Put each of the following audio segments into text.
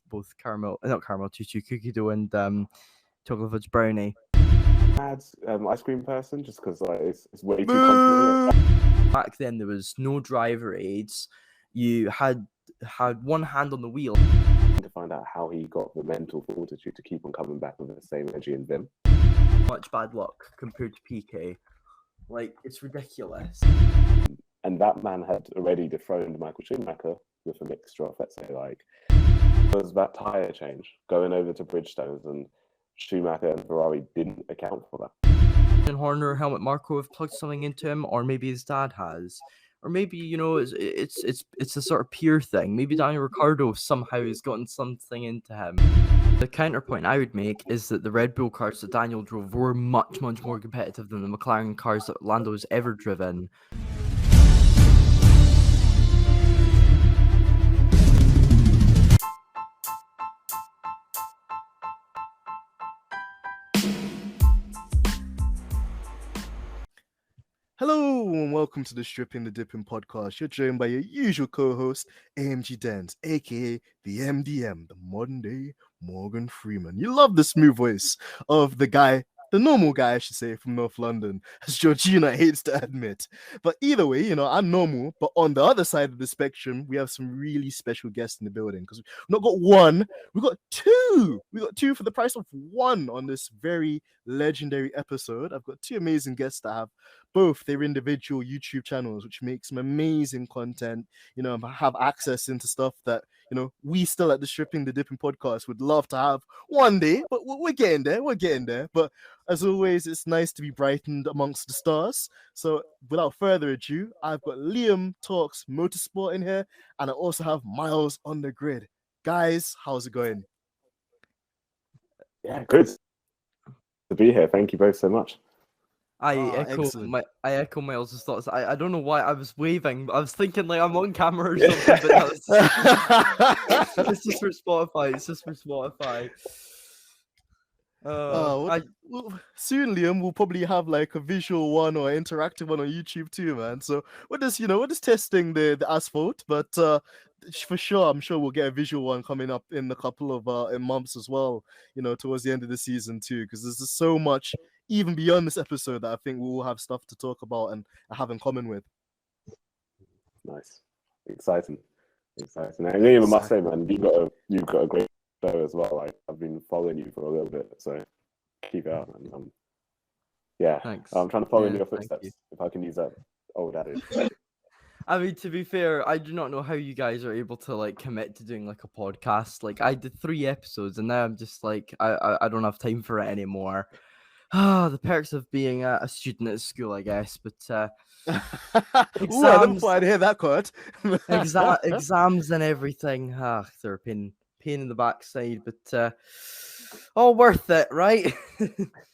both not caramel, choo choo cookie dough and chocolate fudge brownie. Had ice cream person just because like it's way too complicated. Back then there was no driver aids. You had one hand on the wheel. To find out how he got the mental fortitude to keep on coming back with the same energy and vim. Much bad luck compared to PK. Like, it's ridiculous. And that man had already dethroned Michael Schumacher with a mixture of, let's say, like, was that tyre change going over to Bridgestones, and Schumacher and Ferrari didn't account for that. And Horner, Helmut Marko have plugged something into him, or maybe his dad has. Or maybe, you know, it's a sort of peer thing. Maybe Daniel Ricciardo somehow has gotten something into him. The counterpoint I would make is that the Red Bull cars that Daniel drove were much, much more competitive than the McLaren cars that Lando has ever driven. Hello and welcome to the Stripping the Dipping podcast. You're joined by your usual co-host, AMG Denz, aka the MDM, the modern day Morgan Freeman. You love the smooth voice of the guy, the normal guy, I should say, from North London, as Georgina hates to admit. But either way, you know, I'm normal, but on the other side of the spectrum, we have some really special guests in the building, because we've not got one, we've got two. We got two for the price of one on this very legendary episode. I've got two amazing guests that have both their individual YouTube channels, which make some amazing content, you know, have access into stuff that, you know, we still at the Stripping the Dipping podcast would love to have one day, but we're getting there. But as always, it's nice to be brightened amongst the stars. So without further ado, I've got Liam Talks Motorsport in here, and I also have Miles on the grid. Guys, how's it going? Yeah, good to be here. Thank you both so much. I echo Miles' thoughts. I don't know why I was waving. I was thinking like I'm on camera or something, but it's just for Spotify. It's just for Spotify. Soon, Liam, we'll probably have like a visual one or interactive one on YouTube too, man. So we're just testing the asphalt, but for sure, I'm sure we'll get a visual one coming up in a couple of in months as well. You know, towards the end of the season too, because there's just so much even beyond this episode that I think we'll have stuff to talk about and have in common with. Nice, exciting. And I must say, man, you've got a great show as well. Like, I've been following you for a little bit, so keep it up. And yeah, thanks. I'm trying to follow in your footsteps, if I can use that old adage. I mean, to be fair, I do not know how you guys are able to like commit to doing like a podcast. Like, I did 3 episodes, and now I'm just like, I don't have time for it anymore. The perks of being a student at school, I guess. But exams, I don't quite hear that quote. exams and everything. They're a pain in the backside, but all worth it, right?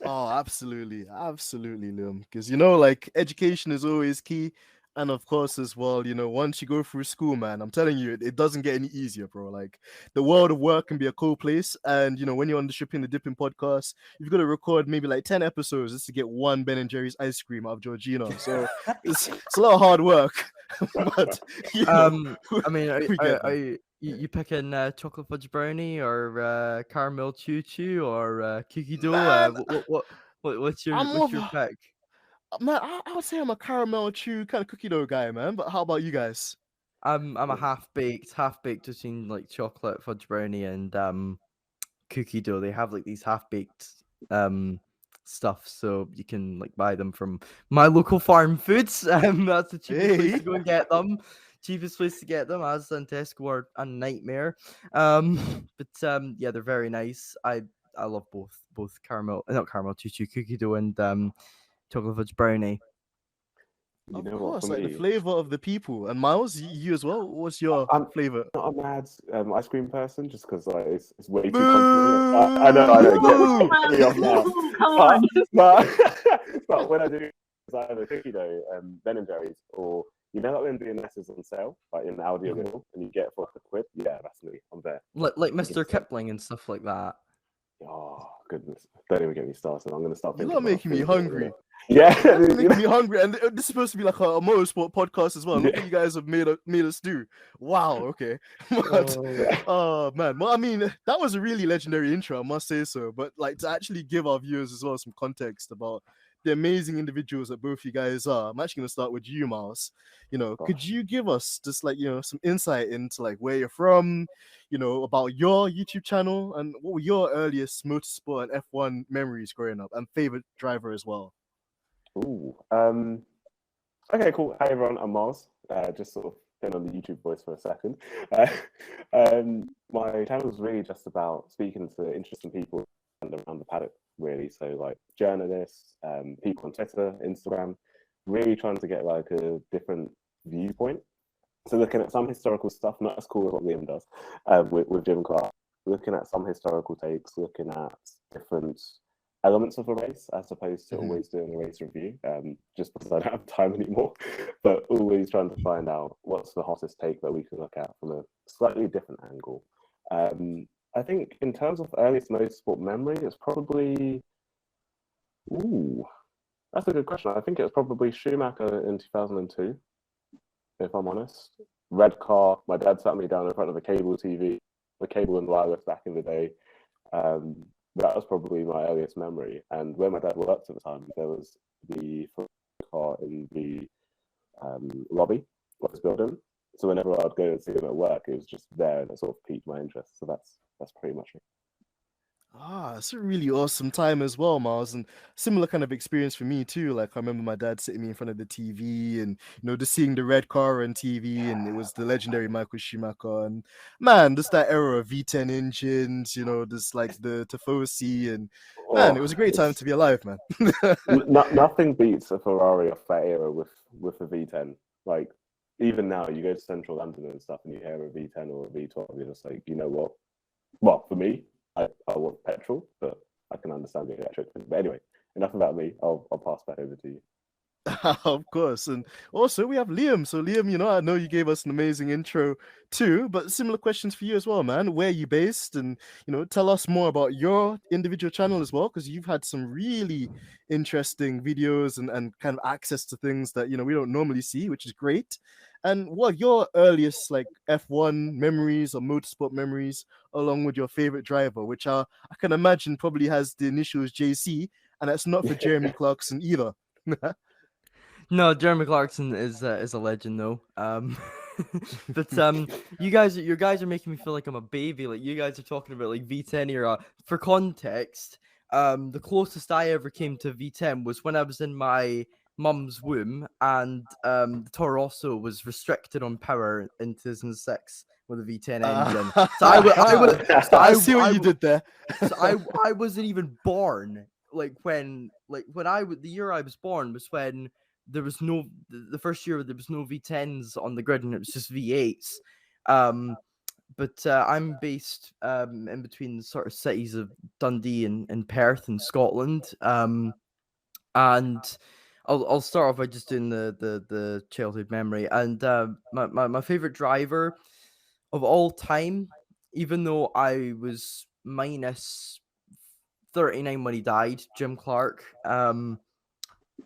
Oh, absolutely, Liam. Because you know, like, education is always key. And of course, as well, you know, once you go through school, man, I'm telling you, it doesn't get any easier, bro. Like, the world of work can be a cool place. And, you know, when you're on the Stripping the Dipping podcast, you've got to record maybe like 10 episodes just to get one Ben & Jerry's ice cream out of Georgina. So it's a lot of hard work. But, I mean, you picking chocolate fudge brownie or caramel choo choo or cookie dough? What's your pick? Man, I would say I'm a caramel chew kind of cookie dough guy, man. But how about you guys? I'm a half baked between like chocolate fudge brownie and cookie dough. They have like these half baked stuff, so you can like buy them from my local farm foods. That's the cheapest place to go and get them. Cheapest place to get them, as in Tesco are a nightmare. But yeah, they're very nice. I love both not caramel choo choo cookie dough and chocolate fudge brownie. You know of course, what, like the flavor of the people. And Miles, you as well. What's your flavor? I'm not a mad ice cream person, just because like it's way too complicated. I know. Get me off now. Come on. But when I do, it's either cookie dough, Ben & Jerry's, or you know, like when B&S is on sale, like in Aldi or Lidl, and you get it for £1. Yeah, that's me. I'm there. Like Mr. Kipling and stuff like that. Oh, goodness, don't even get me started. I'm gonna start You're thinking not about making me food in a hungry. minute. Yeah, You're you making know? me hungry, and this is supposed to be like a motorsport podcast as well. Look what you guys have made us do. Wow, okay. But, oh man, well, I mean, that was a really legendary intro, I must say so. But like to actually give our viewers as well some context about the amazing individuals that both you guys are, I'm actually gonna start with you, Miles. You know, could Gosh. you give us just like some insight into like where you're from, about your YouTube channel, and what were your earliest motorsport and F1 memories growing up, and favorite driver as well? Ooh. Okay, cool. Hi everyone, I'm Mars. Just sort of been on the YouTube voice for a second. My channel was really just about speaking to interesting people around the paddock, really. So like journalists, people on Twitter, Instagram, really trying to get like a different viewpoint. So looking at some historical stuff, not as cool as what Liam does with Jim Clark, looking at some historical takes, looking at different elements of a race as opposed to always doing a race review, just because I don't have time anymore, but always trying to find out what's the hottest take that we can look at from a slightly different angle. I think in terms of earliest motorsport memory, it's probably, that's a good question. I think it was probably Schumacher in 2002, if I'm honest. Red car, my dad sat me down in front of a cable TV, the cable and wireless back in the day. That was probably my earliest memory. And where my dad worked at the time, there was the car in the lobby of his building. So whenever I'd go and see him at work, it was just there, and it sort of piqued my interest. So that's pretty much it. It's a really awesome time as well, Miles, and similar kind of experience for me too. Like I remember my dad sitting me in front of the TV, and just seeing the red car on TV, and it was the legendary Michael Schumacher. And man, just that era of V10 engines, just like the Tifosi, and man, it was a great time to be alive, man. Nothing beats a Ferrari off that era with a V10. Like even now, you go to central London and stuff, and you hear a V10 or a V12, you're just like, you know what? Well, for me, I want petrol, but I can understand the electric thing. But anyway, enough about me. I'll pass back over to you. Of course. And also we have Liam. So Liam, I know you gave us an amazing intro too, but similar questions for you as well, man. Where are you based? And tell us more about your individual channel as well, because you've had some really interesting videos and kind of access to things that we don't normally see, which is great. And what are your earliest like F1 memories or motorsport memories, along with your favorite driver, which I can imagine probably has the initials JC, and that's not for Jeremy Clarkson either. No, Jeremy Clarkson is a legend though. But your guys are making me feel like I'm a baby. Like you guys are talking about like V10 era. For context, the closest I ever came to V10 was when I was in my mum's womb, and the Toro Rosso was restricted on power in 2006 with a V10 engine. So I see what you did there. So I wasn't even born. The year I was born was when there was the first year there was no V10s on the grid, and it was just V8s. But I'm based in between the sort of cities of Dundee and Perth in Scotland. And I'll start off by just doing the childhood memory. And my favorite driver of all time, even though I was minus 39 when he died, Jim Clark.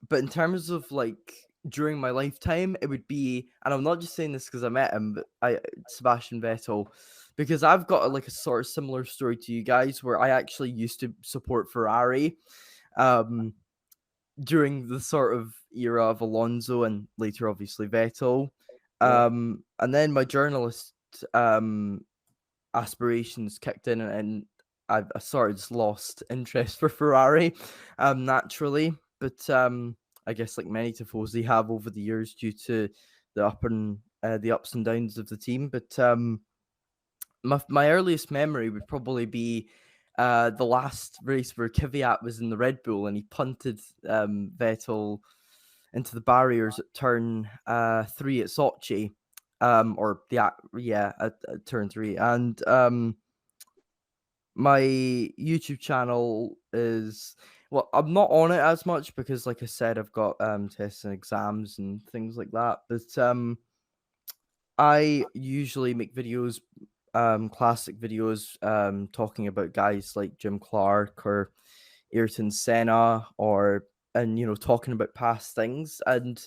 But in terms of like during my lifetime, it would be, and I'm not just saying this because I met him, but Sebastian Vettel, because I've got a sort of similar story to you guys where I actually used to support Ferrari during the sort of era of Alonso and later obviously Vettel. And then my journalist aspirations kicked in, and I sort of just lost interest for Ferrari naturally. But I guess like many tifosi have over the years due to the ups and downs of the team. But my earliest memory would probably be the last race where Kvyat was in the Red Bull and he punted Vettel into the barriers at turn 3 at Sochi, at turn 3. And my YouTube channel is, well, I'm not on it as much because, like I said, I've got tests and exams and things like that. But I usually make videos classic videos talking about guys like Jim Clark or Ayrton Senna, and talking about past things. And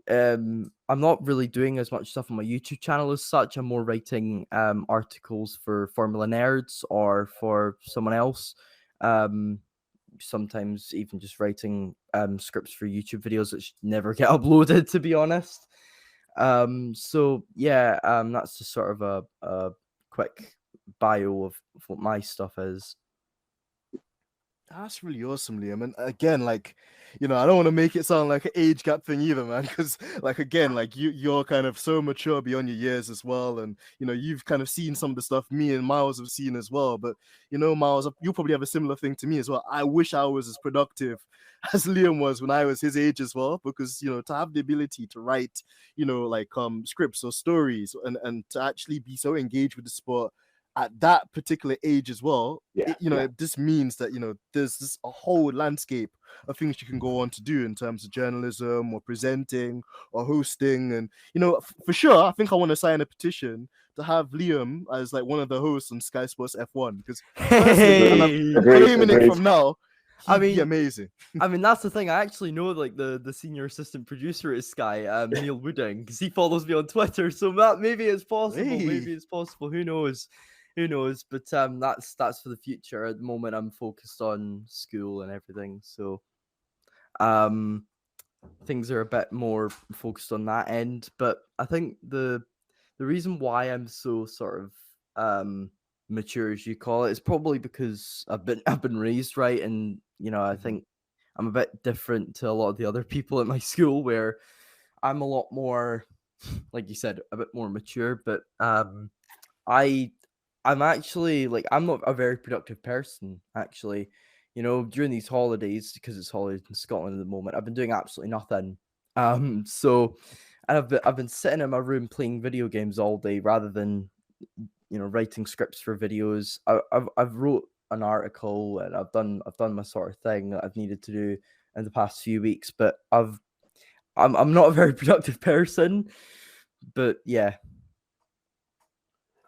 I'm not really doing as much stuff on my YouTube channel as such. I'm more writing articles for Formula Nerds or for someone else. Sometimes even just writing scripts for YouTube videos that never get uploaded, to be honest. So yeah, that's just sort of a quick bio of what my stuff is. That's really awesome, Liam. And again, like, I don't want to make it sound like an age gap thing either, man. Because, like, again, like you're kind of so mature beyond your years as well, and you've kind of seen some of the stuff me and Miles have seen as well. But Miles, you probably have a similar thing to me as well. I wish I was as productive as Liam was when I was his age as well, because to have the ability to write, like scripts or stories, and to actually be so engaged with the sport at that particular age as well, this means that there's this a whole landscape of things you can go on to do in terms of journalism or presenting or hosting. And for sure, I think I want to sign a petition to have Liam as like one of the hosts on Sky Sports F1, because and I'm claiming it from now. He'd be amazing. I mean, that's the thing. I actually know like the senior assistant producer at Sky, Neil Wooding, because he follows me on Twitter. So that maybe it's possible. Hey. Maybe it's possible. Who knows? But that's for the future. At the moment, I'm focused on school and everything, so things are a bit more focused on that end. But I think the reason why I'm so sort of mature, as you call it, is probably because I've been raised right, and I think I'm a bit different to a lot of the other people at my school, where I'm a lot more, like you said, a bit more mature. But I'm actually like, I'm not a very productive person, actually. During these holidays, because it's holidays in Scotland at the moment, I've been doing absolutely nothing. So, and I've been sitting in my room playing video games all day rather than, writing scripts for videos. I've wrote an article and I've done my sort of thing that I've needed to do in the past few weeks, but I'm not a very productive person. But yeah.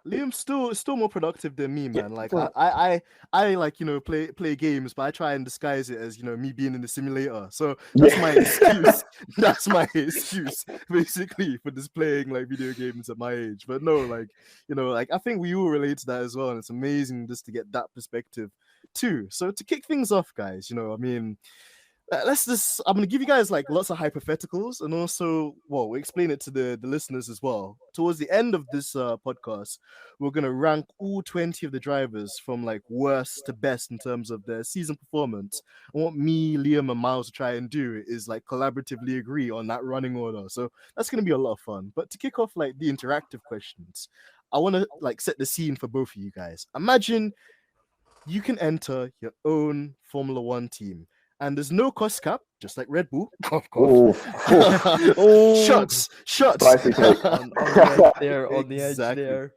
Liam's still more productive than me, man. Like I like play games, but I try and disguise it as me being in the simulator. So that's my excuse. That's my excuse, basically, for just playing like video games at my age. But no, like I think we all relate to that as well, and it's amazing just to get that perspective too. So to kick things off, guys, I mean, I'm going to give you guys like lots of hypotheticals, and also, we'll explain it to the listeners as well. Towards the end of this podcast, we're going to rank all 20 of the drivers from like worst to best in terms of their season performance. And what me, Liam, and Miles try and do is like collaboratively agree on that running order. So that's going to be a lot of fun. But to kick off like the interactive questions, I want to like set the scene for both of you guys. Imagine you can enter your own Formula One team. And there's no cost cap, just like Red Bull. Cough, cough. Shots. On the edge there. On the edge Exactly. there.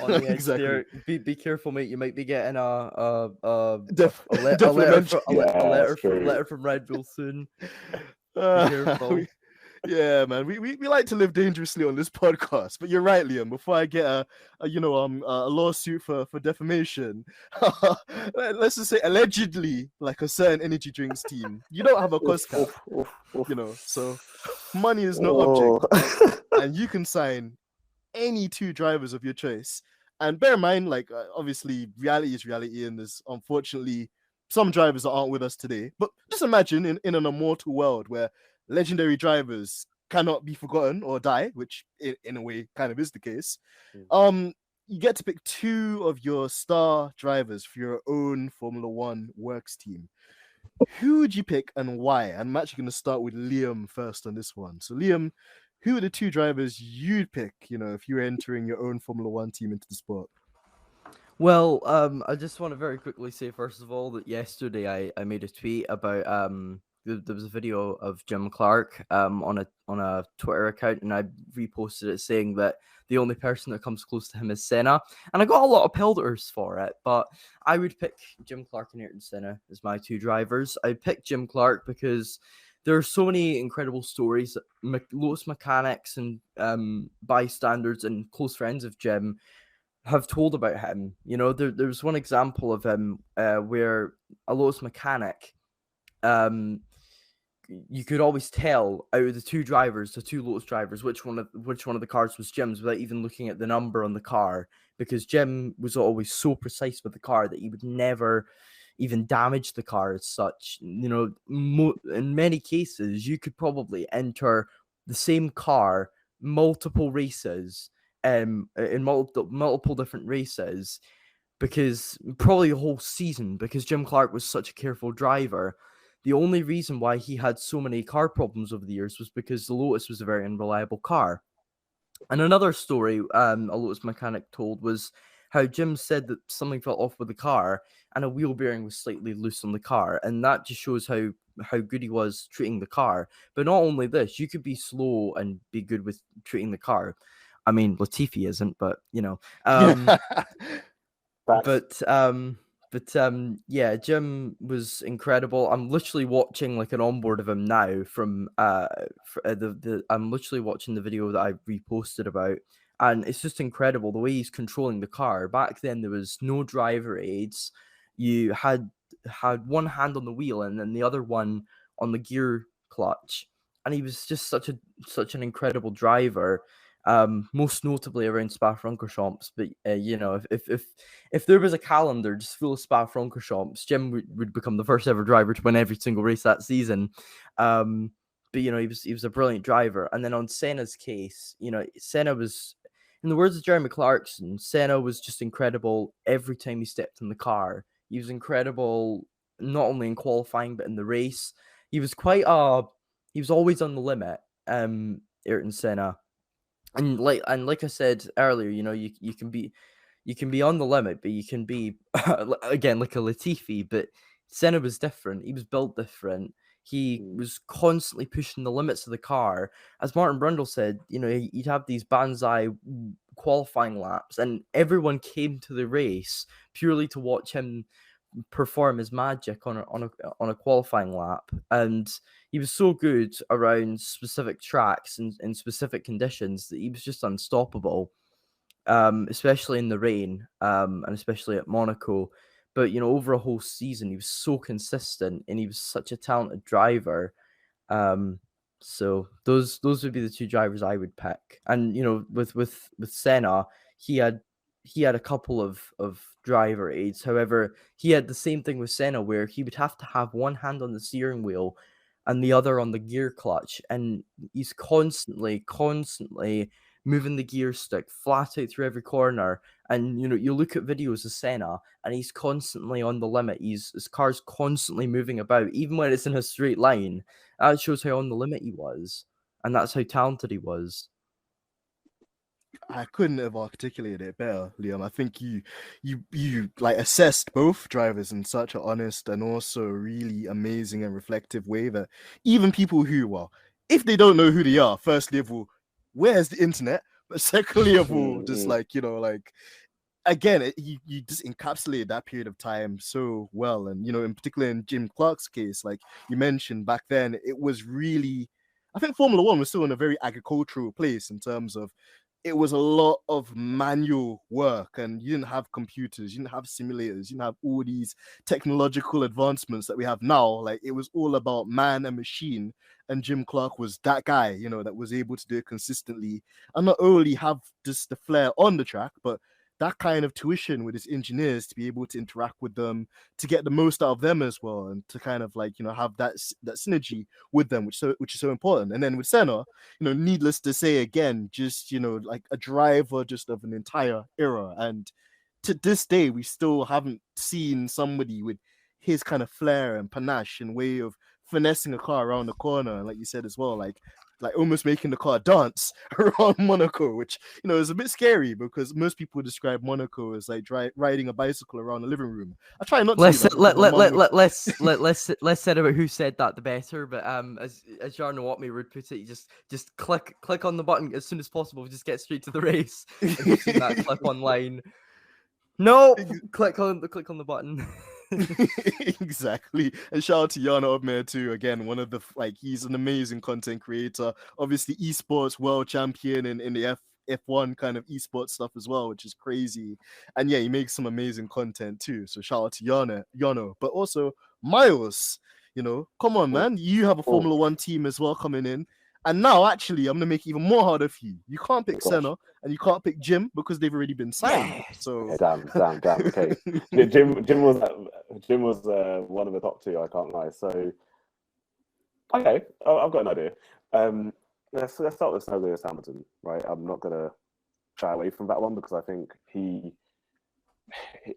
On the edge Exactly. there. Be careful, mate. You might be getting a letter from Red Bull soon. Be careful. Yeah, man. We like to live dangerously on this podcast, but you're right, Liam. Before I get a lawsuit for defamation, let's just say allegedly, like a certain energy drinks team, you don't have a cost cap, so money is no object, and you can sign any two drivers of your choice. And bear in mind, like obviously, reality is reality, and there's unfortunately some drivers that aren't with us today. But just imagine in an immortal world where legendary drivers cannot be forgotten or die, which in a way kind of is the case. You get to pick two of your star drivers for your own Formula One works team. Who would you pick and why? And I'm actually going to start with Liam first on this one. So Liam, who are the two drivers you'd pick, if you were entering your own Formula One team into the sport? Well, I just want to very quickly say, first of all, that yesterday I made a tweet about there was a video of Jim Clark on a Twitter account, and I reposted it saying that the only person that comes close to him is Senna, and I got a lot of pelters for it. But I would pick Jim Clark and Ayrton Senna as my two drivers. I picked Jim Clark because there are so many incredible stories. Lotus mechanics and bystanders and close friends of Jim have told about him. You know, there's one example of him where a Lotus mechanic, you could always tell out of the two Lotus drivers, which one of the cars was Jim's without even looking at the number on the car, because Jim was always so precise with the car that he would never even damage the car as such. You know, in many cases, you could probably enter the same car multiple races, in multiple different races, because probably a whole season, because Jim Clark was such a careful driver. The only reason why he had so many car problems over the years was because the Lotus was a very unreliable car. And another story a Lotus mechanic told was how Jim said that something fell off with the car and a wheel bearing was slightly loose on the car. And that just shows how good he was treating the car. But not only this, you could be slow and be good with treating the car. I mean, Latifi isn't, but, you know. Yeah, Jim was incredible. I'm literally watching like an onboard of him now from I'm literally watching the video that I reposted about, and it's just incredible the way he's controlling the car. Back then there was no driver aids. You had one hand on the wheel and then the other one on the gear clutch, and he was just such an incredible driver. Most notably around Spa-Francorchamps, but you know, if there was a calendar just full of Spa-Francorchamps, Jim would become the first ever driver to win every single race that season. But you know, he was a brilliant driver. And then on Senna's case, you know, Senna was, in the words of Jeremy Clarkson, Senna was just incredible every time he stepped in the car. He was incredible not only in qualifying but in the race. He was always on the limit. Ayrton Senna. And like I said earlier, you know, you can be on the limit, but you can be again like a Latifi. But Senna was different. He was built different. He was constantly pushing the limits of the car. As Martin Brundle said, you know, you'd have these banzai qualifying laps, and everyone came to the race purely to watch him perform his magic on a qualifying lap. And he was so good around specific tracks and in specific conditions that he was just unstoppable, especially in the rain, and especially at Monaco. But, you know, over a whole season, he was so consistent and he was such a talented driver. So those would be the two drivers I would pick. And, you know, with Senna, he had a couple of driver aids. However, he had the same thing with Senna, where he would have to have one hand on the steering wheel and the other on the gear clutch, and he's constantly moving the gear stick flat out through every corner. And you know, you look at videos of Senna and he's constantly on the limit. His car's constantly moving about, even when it's in a straight line. That shows how on the limit he was, and that's how talented he was. I couldn't have articulated it better, Liam. I think you like assessed both drivers in such an honest and also really amazing and reflective way that even people who, well, if they don't know who they are, firstly of all, where's the internet? But secondly of all, just like, you know, like, again, you just encapsulated that period of time so well. And, you know, in particular in Jim Clark's case, like you mentioned, back then, it was really, I think Formula One was still in a very agricultural place in terms of it was a lot of manual work, and you didn't have computers, you didn't have simulators, you didn't have all these technological advancements that we have now. Like, it was all about man and machine, and Jim Clark was that guy, you know, that was able to do it consistently and not only have just the flair on the track, but that kind of tuition with his engineers to be able to interact with them, to get the most out of them as well, and to kind of like, you know, have that synergy with them, which is so important. And then with Senna, you know, needless to say, again, just, you know, like a driver just of an entire era. And to this day, we still haven't seen somebody with his kind of flair and panache and way of finessing a car around the corner. And like you said as well, like almost making the car dance around Monaco, which, you know, is a bit scary because most people describe Monaco as like riding a bicycle around the living room. I try not to. Let's say about who said that, the better. But as Jarno Watme would put it, you just click on the button as soon as possible. Just get straight to the race. If you've seen that clip online. No, click on the button. Exactly. And shout out to Yana Obmer too. Again, one of the, like, he's an amazing content creator. Obviously, esports world champion in the F1 kind of esports stuff as well, which is crazy. And yeah, he makes some amazing content too. So shout out to Yano, but also Miles. Come on, man. You have a Formula One team as well coming in. And now, actually, I'm going to make it even more harder for you. You can't pick Senna and you can't pick Jim because they've already been signed. Yes. So okay, damn. Okay, Jim was one of the top two. I can't lie. So okay, I've got an idea. Let's start with Lewis Hamilton. Right, I'm not gonna shy away from that one because I think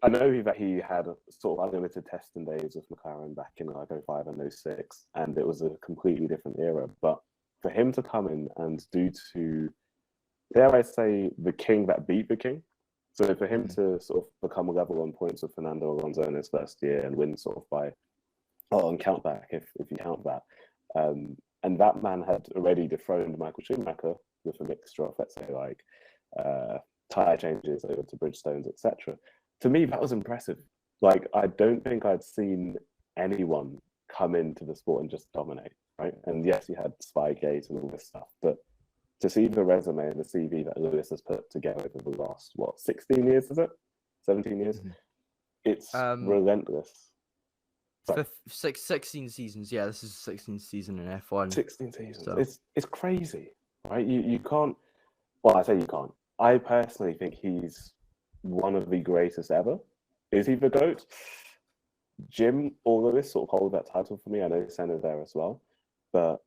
I know that he had sort of unlimited testing days with McLaren back in like 05 and 06, and it was a completely different era. But for him to come in and dare I say, the king that beat the king. So for him to sort of become level on points with Fernando Alonso in his first year and win sort of on countback, if you count that. And that man had already dethroned Michael Schumacher with a mixture of, let's say, like tyre changes over to Bridgestones, etc. To me, that was impressive. Like, I don't think I'd seen anyone come into the sport and just dominate, right? And yes, you had Spygate and all this stuff, but to see the resume and the CV that Lewis has put together over the last, 16 years, is it? 17 years? Mm-hmm. It's relentless. 16 seasons. Yeah, this is the 16th season in F1. 16 seasons. So. It's crazy, right? You can't. Well, I say you can't. I personally think he's one of the greatest ever. Is he the GOAT? Jim or Lewis sort of hold that title for me. I know Senna's there as well, but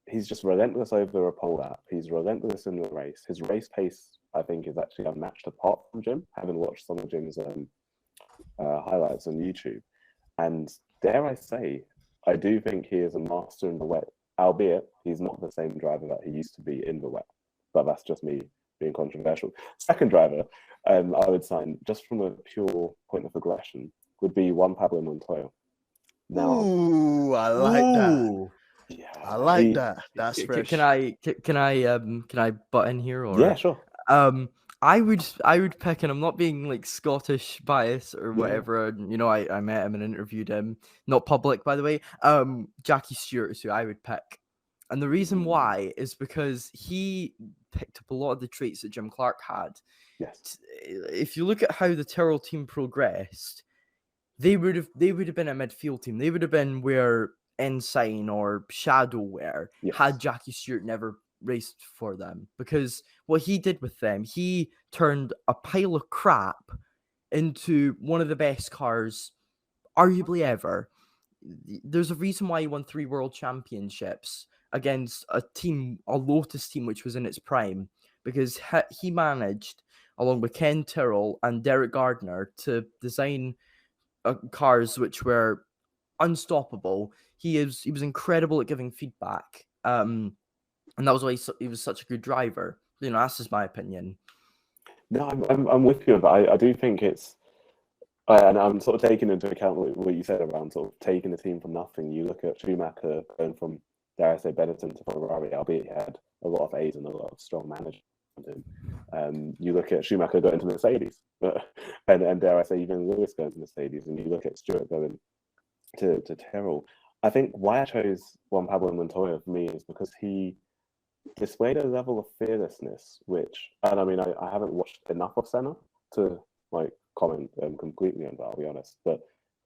he's just relentless over a pole lap. He's relentless in the race. His race pace, I think, is actually unmatched apart from Jim. Having watched some of Jim's highlights on YouTube, and dare I say, I do think he is a master in the wet, albeit he's not the same driver that he used to be in the wet. But that's just me being controversial. Second driver I would sign, just from a pure point of aggression, would be Juan Pablo Montoya. Now, ooh, I like that. Yeah, I like that. That's fresh. Can I butt in here? Or yeah, sure. I would pick, and I'm not being like Scottish bias or whatever. Yeah. I met him and interviewed him, not public, by the way. Jackie Stewart is who I would pick, and the reason why is because he picked up a lot of the traits that Jim Clark had. Yes. If you look at how the Tyrrell team progressed, they would have been a midfield team. They would have been where Ensign or Shadow were had Jackie Stewart never raced for them, because what he did with them, he turned a pile of crap into one of the best cars arguably ever. There's a reason why he won 3 world championships against a Lotus team which was in its prime, because he managed, along with Ken Tyrrell and Derek Gardner, to design cars which were unstoppable. He was incredible at giving feedback, and that was why he was such a good driver. That's just my opinion. No, I'm with you, but I do think it's, and I'm sort of taking into account what you said around sort of taking the team from nothing. You look at Schumacher going from, dare I say, Benetton to Ferrari, albeit he had a lot of A's and a lot of strong management. You look at Schumacher going to Mercedes, and dare I say, even Lewis going to Mercedes, and you look at Stewart going to Tyrrell. I think why I chose Juan Pablo Montoya for me is because he displayed a level of fearlessness, which, and I mean, I haven't watched enough of Senna to like comment completely on that, I'll be honest, but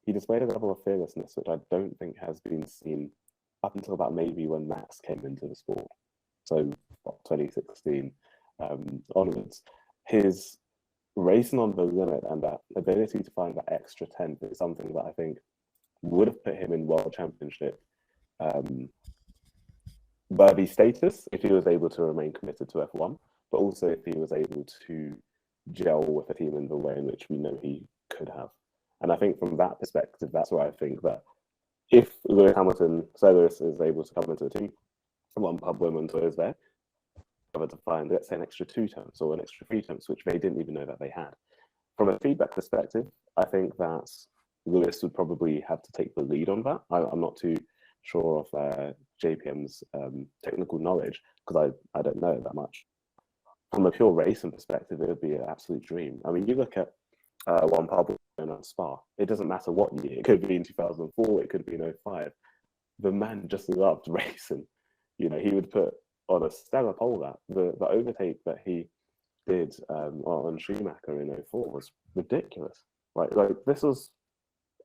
he displayed a level of fearlessness which I don't think has been seen up until about maybe when Max came into the sport. So 2016 onwards. His racing on the limit and that ability to find that extra 10th is something that I think would have put him in world championship worthy status if he was able to remain committed to F1, but also if he was able to gel with a team in the way in which we know he could have. And I think from that perspective, that's where I think that if Lewis Hamilton, Lewis is able to come into the team, Juan Pablo Montoya is there, to find, let's say, an extra 2 tenths or an extra 3 tenths, which they didn't even know that they had. From a feedback perspective, I think that Lewis would probably have to take the lead on that. I'm not too sure of JPM's technical knowledge because I don't know that much. From a pure racing perspective, it would be an absolute dream. I mean, you look at Juan Pablo on Spa. It doesn't matter what year. It could be in 2004. It could be in 05. The man just loved racing. He would put on a stellar pole lap. The overtake that he did on Schumacher in 04 was ridiculous. Like this was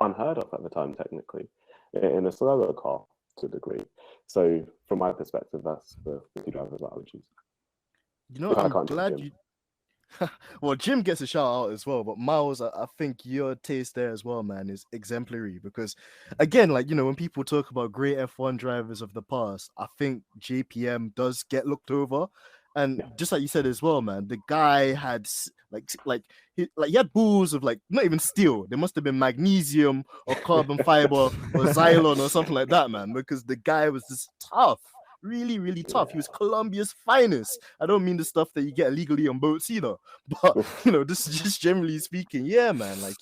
unheard of at the time, technically, in a slower car to a degree. So from my perspective, that's the two drivers that I would choose. You know, I'm glad you. Well, Jim gets a shout out as well, but Miles, I think your taste there as well, man, is exemplary because, again, like, you know, when people talk about great F1 drivers of the past, I think JPM does get looked over. And just like you said as well, man, the guy had he had balls of like not even steel. They must have been magnesium or carbon fiber or Xylon or something like that, man, because the guy was just tough. Really, really tough. He was Colombia's finest. I don't mean the stuff that you get illegally on boats either, but you know, just generally speaking, yeah, man. Like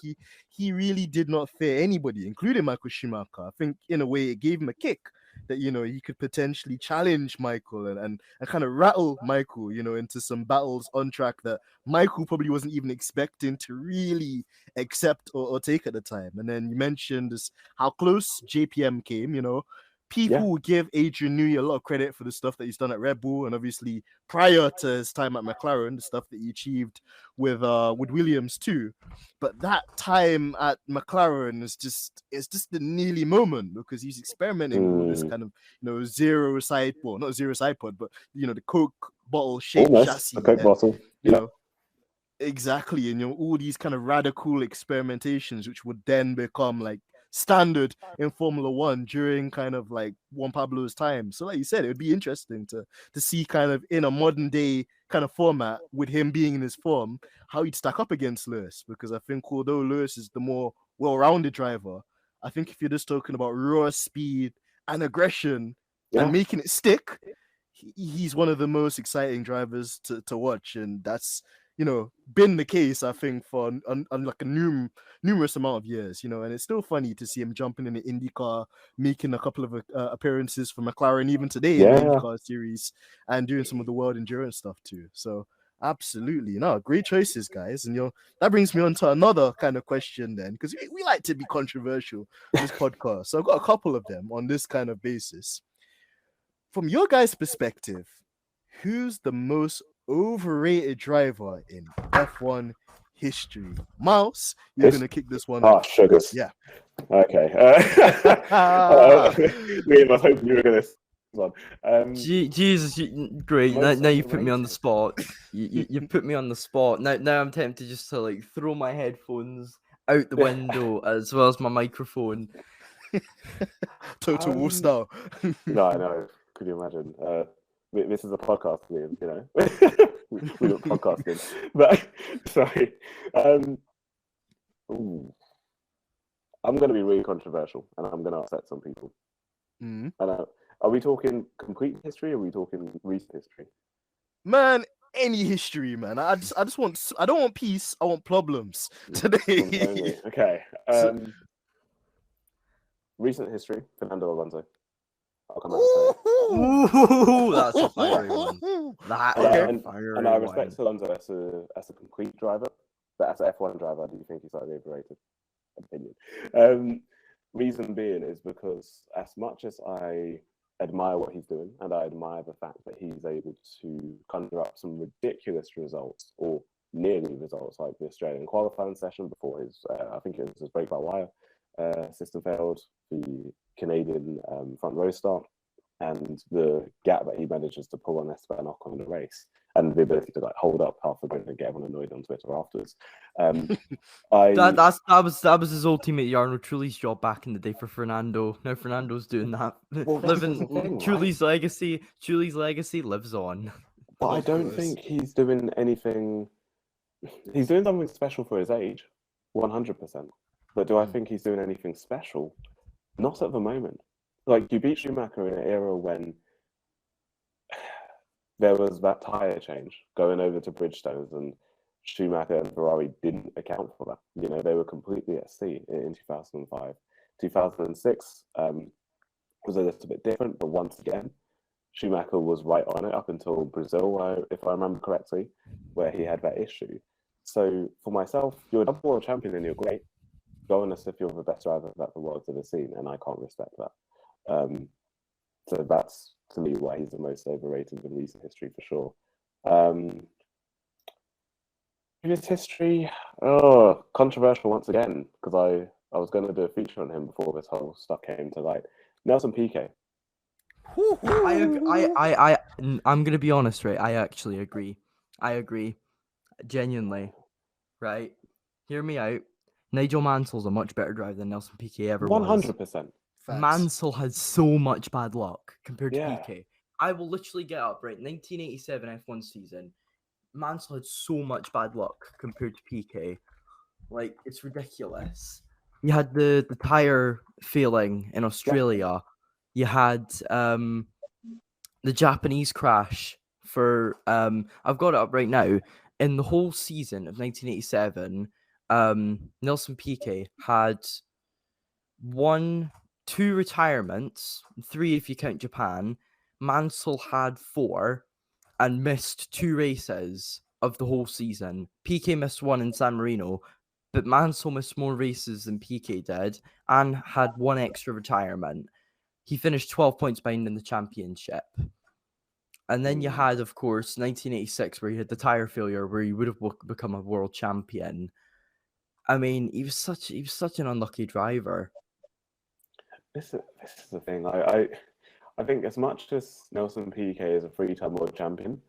he really did not fear anybody, including Michael Schumacher. I think in a way it gave him a kick that, you know, he could potentially challenge Michael and kind of rattle Michael, you know, into some battles on track that Michael probably wasn't even expecting to really accept or take at the time. And then you mentioned this, how close JPM came, you know. People will give Adrian Newey a lot of credit for the stuff that he's done at Red Bull, and obviously prior to his time at McLaren, the stuff that he achieved with Williams too. But that time at McLaren is just the nearly moment because he's experimenting with this kind of, you know, not zero side pod, but you know, the Coke bottle shaped chassis. A Coke bottle. You know, exactly, and you know, all these kind of radical experimentations, which would then become like standard in Formula One during kind of like Juan Pablo's time. So like you said, it would be interesting to see kind of in a modern day kind of format with him being in his form, how he'd stack up against Lewis, because I think although Lewis is the more well-rounded driver, I think if you're just talking about raw speed and aggression and making it stick, he's one of the most exciting drivers to watch, and that's, you know, been the case, I think, for like a numerous amount of years, you know, and it's still funny to see him jumping in the IndyCar, making a couple of appearances for McLaren even today in the IndyCar series, and doing some of the world endurance stuff too. So absolutely, no, great choices, guys. And you know, that brings me on to another kind of question then, because we like to be controversial on this podcast. So I've got a couple of them on this kind of basis. From your guys' perspective, who's the most overrated driver in F1 history? Miles, you're going to kick this one off. Sugars. Yeah. Okay. Liam, I was hoping you were going to... Jesus, great. Now you put me on the spot. You put me on the spot. Now I'm tempted just to like throw my headphones out the window as well as my microphone. Total war style. No. Could you imagine? This is a podcast, Liam, you know. we got podcasting. But, sorry. I'm going to be really controversial, and I'm going to upset some people. Mm-hmm. Are we talking complete history, or are we talking recent history? Man, any history, man. I don't want peace, I want problems today. Okay. Recent history, Fernando Alonso. I'll come out and say Ooh, that's a fiery one. And I respect Alonso as a complete driver, but as an F1 driver, I do think he's slightly overrated. Opinion. Reason being is because as much as I admire what he's doing, and I admire the fact that he's able to conjure up some ridiculous results, or nearly results, like the Australian qualifying session before his, I think it was his brake-by-wire system failed, the Canadian front row start, and the gap that he manages to pull on Esteban Ocon in the race, and the ability to like hold up half the grid and get everyone annoyed on Twitter afterwards. That was his old teammate Jarno Trulli's job back in the day for Fernando. Now Fernando's doing that. Trulli's legacy lives on. But I don't think he's doing anything. He's doing something special for his age, 100%. But do I think he's doing anything special? Not at the moment. Like, you beat Schumacher in an era when there was that tyre change going over to Bridgestones, and Schumacher and Ferrari didn't account for that. You know, they were completely at sea in 2005. 2006 was a little bit different, but once again, Schumacher was right on it up until Brazil, if I remember correctly, where he had that issue. So for myself, you're a double world champion and you're great. Go on as if you're the best driver that the world's ever seen, and I can't respect that. So that's, to me, why he's the most overrated in recent history for sure. Previous history, oh, controversial once again, because I was going to do a feature on him before this whole stuff came to light. Nelson Piquet. I'm gonna be honest, right? I actually agree. I agree, genuinely, right? Hear me out. Nigel Mansell's a much better driver than Nelson Piquet ever was. 100%. Mansell had so much bad luck compared to Yeah. Piquet. I will literally get up, right? 1987 F1 season. Mansell had so much bad luck compared to Piquet. Like, it's ridiculous. You had the tire failing in Australia. You had the Japanese crash for I've got it up right now. In the whole season of 1987, Nelson Piquet had two retirements, three if you count Japan. Mansell had four and missed two races of the whole season. Piquet missed one in San Marino, but Mansell missed more races than Piquet did and had one extra retirement. He finished 12 points behind in the championship. And then you had, of course, 1986, where he had the tire failure, where he would have become a world champion. I mean, he was such an unlucky driver. This is the thing. I think as much as Nelson Piquet is a three-time world champion,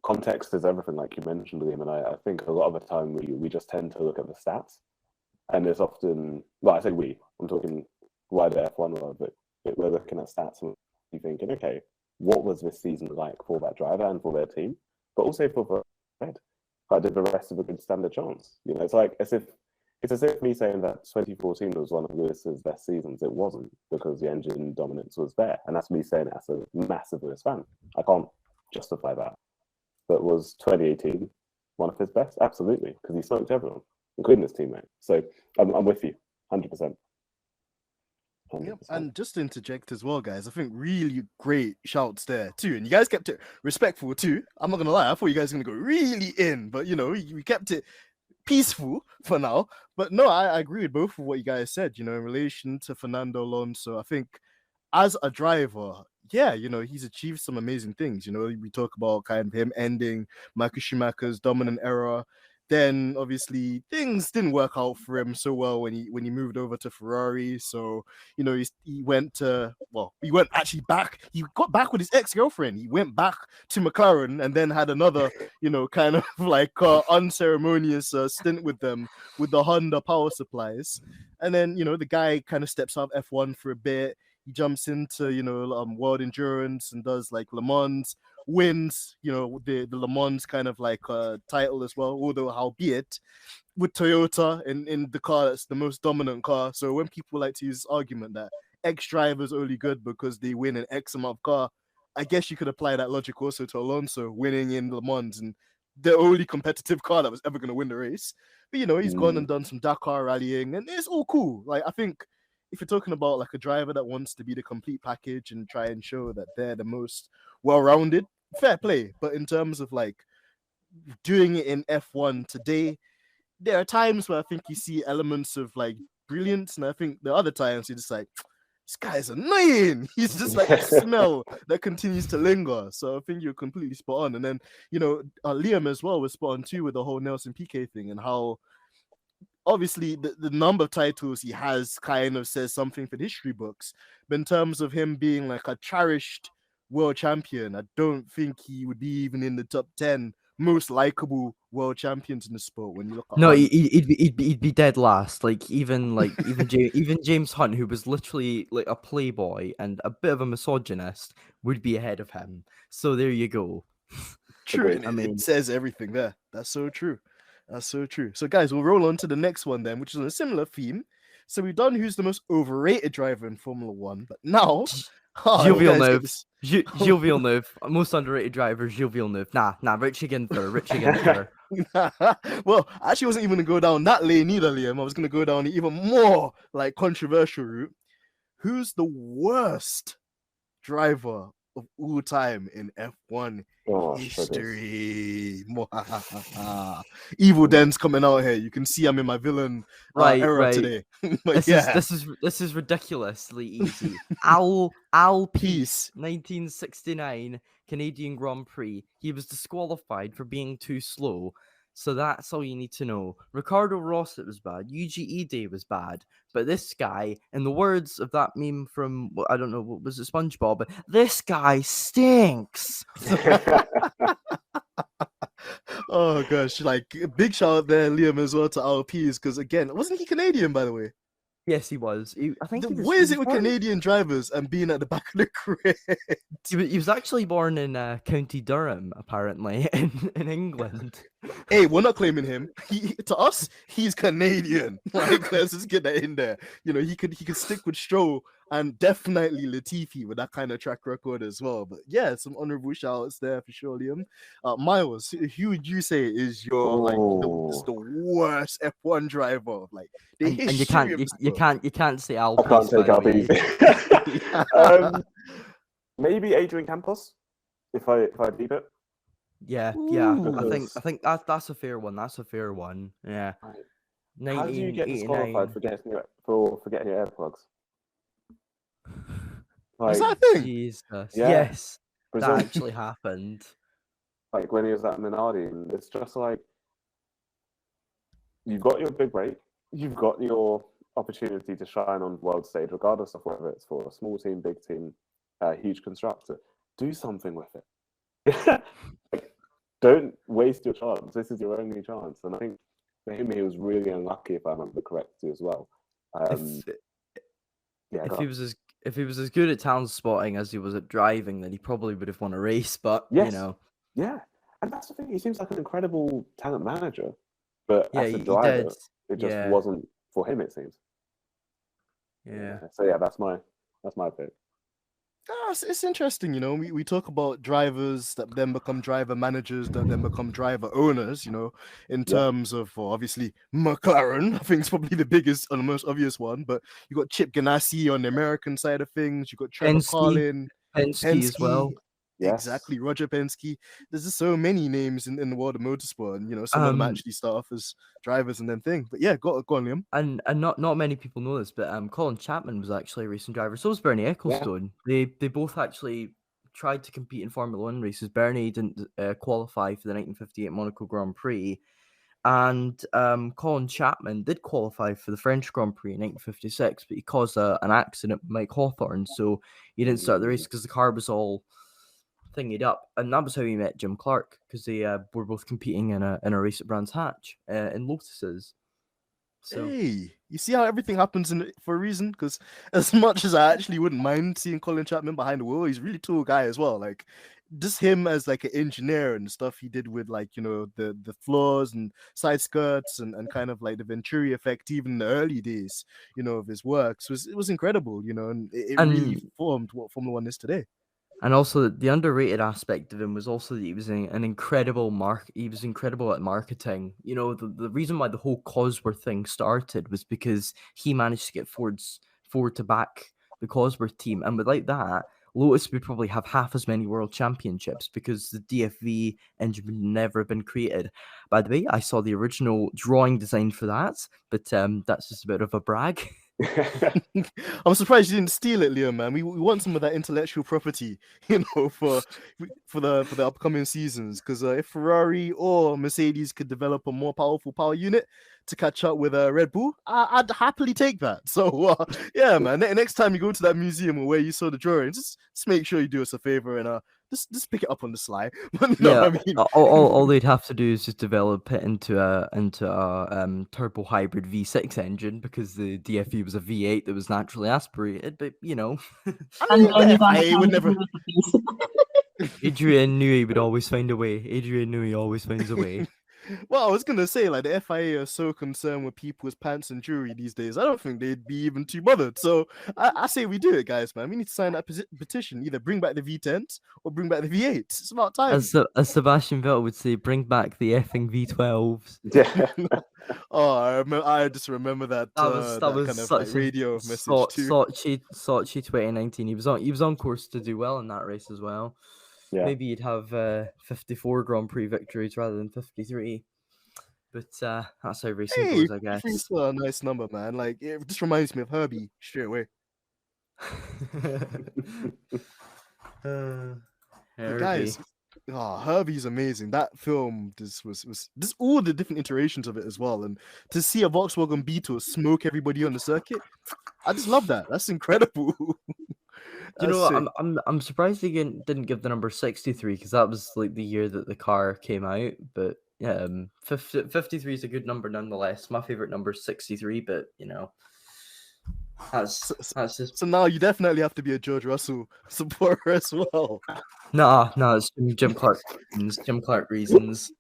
context is everything, like you mentioned, Liam. And I think a lot of the time we just tend to look at the stats, and it's often, well, I say I'm talking wider F1 world, but we're looking at stats and you're thinking, okay, what was this season like for that driver and for their team, but also for the red? Like, did the rest of a good stand a chance? You know, it's as if me saying that 2014 was one of Lewis's best seasons. It wasn't, because the engine dominance was there, and that's me saying it as a massive Lewis fan. I can't justify that. But was 2018 one of his best? Absolutely, because he smoked everyone, including his teammate. So I'm with you, 100%. Yep. And just to interject as well, guys, I think really great shouts there too. And you guys kept it respectful too. I'm not gonna lie, I thought you guys were gonna go really in, but you know, we kept it peaceful for now. But no, I agree with both of what you guys said, you know, in relation to Fernando Alonso. I think as a driver, yeah, you know, he's achieved some amazing things. You know, we talk about kind of him ending Michael Schumacher's dominant era. Then obviously things didn't work out for him so well when he moved over to Ferrari. So, you know, he went actually back. He got back with his ex-girlfriend. He went back to McLaren and then had another, you know, kind of like unceremonious stint with them with the Honda power supplies. And then, you know, the guy kind of steps out of F1 for a bit. He jumps into, you know, world endurance and does like Le Mans, wins, you know, the Le Mans kind of like title as well, although howbeit with Toyota in the car that's the most dominant car. So when people like to use this argument that X drivers only good because they win an X amount of car, I guess you could apply that logic also to Alonso winning in Le Mans and the only competitive car that was ever going to win the race. But, you know, he's gone and done some Dakar rallying and it's all cool. Like, I think if you're talking about like a driver that wants to be the complete package and try and show that they're the most well-rounded, fair play. But in terms of like doing it in F1 today, there are times where I think you see elements of like brilliance, and I think the other times you're just like, this guy's annoying. He's just like a smell that continues to linger. So I think you're completely spot on. And then, you know, Liam as well was spot on too with the whole Nelson Piquet thing and how obviously the number of titles he has kind of says something for the history books. But in terms of him being like a cherished world champion, I don't think he would be even in the top 10 most likable world champions in the sport. When you look at he'd be dead last. Even James Hunt, who was literally like a playboy and a bit of a misogynist, would be ahead of him. So there you go. True. I mean, it says everything there. That's so true. That's so true. So, guys, we'll roll on to the next one then, which is on a similar theme. So we've done who's the most overrated driver in Formula One, but now Gilles Villeneuve. Gilles Villeneuve, most underrated driver. Gilles Villeneuve. Nah, Richie Ginther. Well, I actually wasn't even gonna go down that lane either, Liam. I was gonna go down the even more like controversial route. Who's the worst driver of all time in F1 history? Evil Denz coming out here. You can see I'm in my villain era today. This is ridiculously easy. Al Peace, 1969 Canadian Grand Prix. He was disqualified for being too slow. So that's all you need to know. Ricardo Rosset was bad. Yuji Ide was bad. But this guy, in the words of that meme from, I don't know, what was it, SpongeBob? But this guy stinks. Oh gosh, like big shout out there, Liam, as well to RPs, because again, wasn't he Canadian, by the way? Yes, he was. I think he was. What is it with Canadian drivers and being at the back of the grid? He was actually born in County Durham, apparently, in England. Hey, we're not claiming him. To us, he's Canadian. Like, let's just get that in there. You know, he could stick with Stroll and definitely Latifi with that kind of track record as well. But yeah, some honorable shouts there for sure, Liam. Miles, who would you say is your the worst F1 driver? Like, and you can't say Alpine. I can't take Alpine. Maybe Adrian Campos, if I deep it. Yeah. Ooh. I think that's a fair one. That's a fair one. Yeah. Right. How do you get disqualified for getting your AirPlugs? Like, is that a thing? Jesus. Yeah. Yes. That actually happened. Like when he was at Minardi, and it's just like you've got your big break, you've got your opportunity to shine on world stage, regardless of whether it's for a small team, big team, huge constructor. Do something with it. Like, don't waste your chance. This is your only chance. And I think for him, he was really unlucky, if I remember correctly, as well. If he was as good at talent spotting as he was at driving, then he probably would have won a race. But yes. you know, yeah, and that's the thing. He seems like an incredible talent manager, but as a driver, it just wasn't for him. It seems. Yeah. So yeah, that's my pick. It's interesting, you know. We talk about drivers that then become driver managers, that then become driver owners, you know, in terms of obviously McLaren. I think it's probably the biggest and the most obvious one, but you got Chip Ganassi on the American side of things, you got Trevor Carlin, Penske as well. Yes. Exactly, Roger Penske. There's just so many names in the world of motorsport, and you know, some of them actually start off as drivers and then thing. But yeah, go on, Liam. And not many people know this, but Colin Chapman was actually a racing driver. So was Bernie Ecclestone. Yeah. They both actually tried to compete in Formula One races. Bernie didn't qualify for the 1958 Monaco Grand Prix, and Colin Chapman did qualify for the French Grand Prix in 1956, but he caused an accident with Mike Hawthorne, so he didn't start the race because the car was all thingied up, and that was how he met Jim Clark, because they were both competing in a race at Brands Hatch in Lotuses. So hey, you see how everything happens for a reason? Because as much as I actually wouldn't mind seeing Colin Chapman behind the wheel, he's a really tall guy as well. Like just him as like an engineer and stuff he did with like, you know, the floors and side skirts and kind of like the Venturi effect, even in the early days, you know, of his works it was incredible, you know, and it really formed what Formula One is today. And also the underrated aspect of him was also that he was an incredible he was incredible at marketing. You know, the reason why the whole Cosworth thing started was because he managed to get Ford to back the Cosworth team. And without that, Lotus would probably have half as many world championships because the DFV engine would never have been created. By the way, I saw the original drawing design for that, but that's just a bit of a brag. I'm surprised you didn't steal it, Liam, man. We want some of that intellectual property, you know, for the upcoming seasons. Because if Ferrari or Mercedes could develop a more powerful power unit to catch up with Red Bull, I'd happily take that. So yeah, man. Next time you go to that museum or where you saw the drawing, just make sure you do us a favor and just pick it up on the sly. But no, I mean, all they'd have to do is just develop it into a turbo hybrid V6 engine, because the DFE was a V8 that was naturally aspirated. But you know, I would never. Adrian knew he would always find a way. Adrian knew he always finds a way. Well, I was gonna say, like, the FIA are so concerned with people's pants and jewelry these days. I don't think they'd be even too bothered. So I say we do it, guys, man. We need to sign that petition. Either bring back the V10s or bring back the V8s. It's about time. As Sebastian Vettel would say, bring back the effing V12s. Yeah. I just remember that. That was kind of like radio message too. Sochi 2019. He was on course to do well in that race as well. Yeah. Maybe you'd have 54 Grand Prix victories rather than 53. But that's how racing goes, I guess. It's a nice number, man. Like, it just reminds me of Herbie straight away. Herbie. Guys, Herbie's amazing. That film was this all the different iterations of it as well. And to see a Volkswagen Beetle smoke everybody on the circuit, I just love that. That's incredible. You know, I'm surprised they didn't give the number 63 because that was like the year that the car came out. But yeah, 53 is a good number nonetheless. My favorite number is 63, but you know, that's just. So now you definitely have to be a George Russell supporter as well. No, it's Jim Clark reasons. Jim Clark reasons.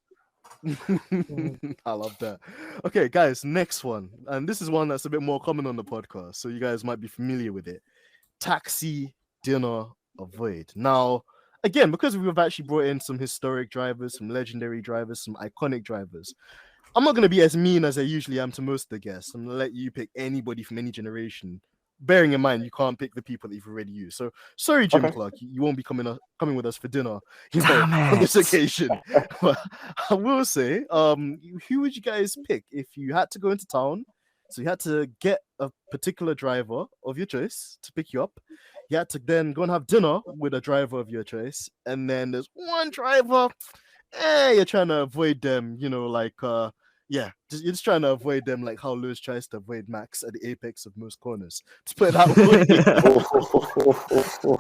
I love that. Okay, guys, next one, and this is one that's a bit more common on the podcast, so you guys might be familiar with it. Taxi, dinner, avoid. Now, again, because we've actually brought in some historic drivers, some legendary drivers, some iconic drivers, I'm not going to be as mean as I usually am to most of the guests. I'm going to let you pick anybody from any generation, bearing in mind you can't pick the people that you've already used. So, sorry, Jim Clark, you won't be coming with us for dinner on this occasion. But I will say, who would you guys pick if you had to go into town? So you had to get a particular driver of your choice to pick you up. You had to then go and have dinner with a driver of your choice. And then there's one driver, you're trying to avoid them, you know, like, you're just trying to avoid them like how Lewis tries to avoid Max at the apex of most corners. To put it that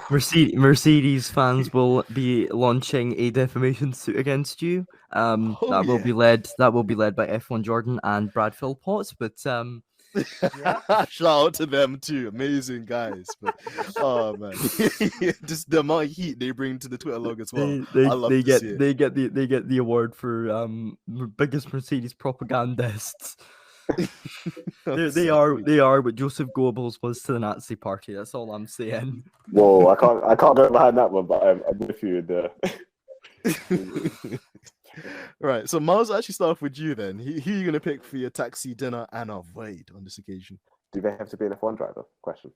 way. Mercedes fans will be launching a defamation suit against you. That will be led by F1 Jordan and Brad Philpotts, but yeah. Shout out to them too, amazing guys. But oh man, just the amount of heat they bring to the Twitter log as well. They get the award for biggest Mercedes propagandists. they are what Joseph Goebbels was to the Nazi Party. That's all I'm saying. Whoa, I can't go behind that one, but I'm with you there. Right, so Miles, actually start off with you then. Who are you going to pick for your taxi, dinner, and avoid on this occasion? Do they have to be an F1 driver? Question.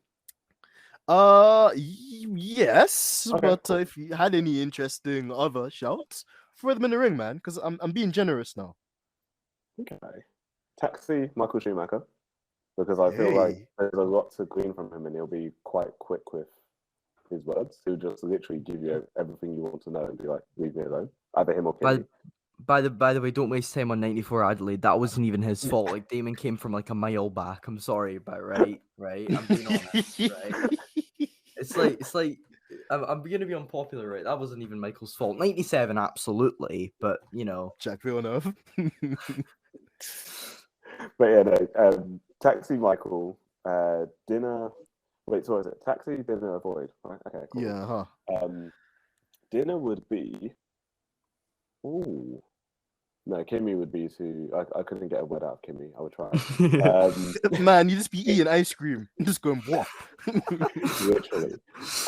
Yes, okay, but cool. If you had any interesting other shouts, throw them in the ring, man, because I'm being generous now. Okay. Taxi, Michael Schumacher, because I feel like there's a lot to glean from him and he'll be quite quick with his words. He'll just literally give you everything you want to know and be like, leave me alone. Either him or Kimi. By the way, don't waste time on 94 Adelaide. That wasn't even his fault. Like, Damon came from like a mile back. I'm sorry, but right. I'm being honest, right? It's like I'm gonna be unpopular, right? That wasn't even Michael's fault. 97, absolutely, but you know, Jack Villeneuve. But yeah, no. Taxi, Michael. Dinner. Wait, so what is it? Taxi, dinner, avoid. Right? Okay, cool. Yeah. Dinner would be. Ooh. No, Kimi would be too. I couldn't get a word out of Kimi. I would try. Man, you just be eating ice cream. Just going, what? Literally.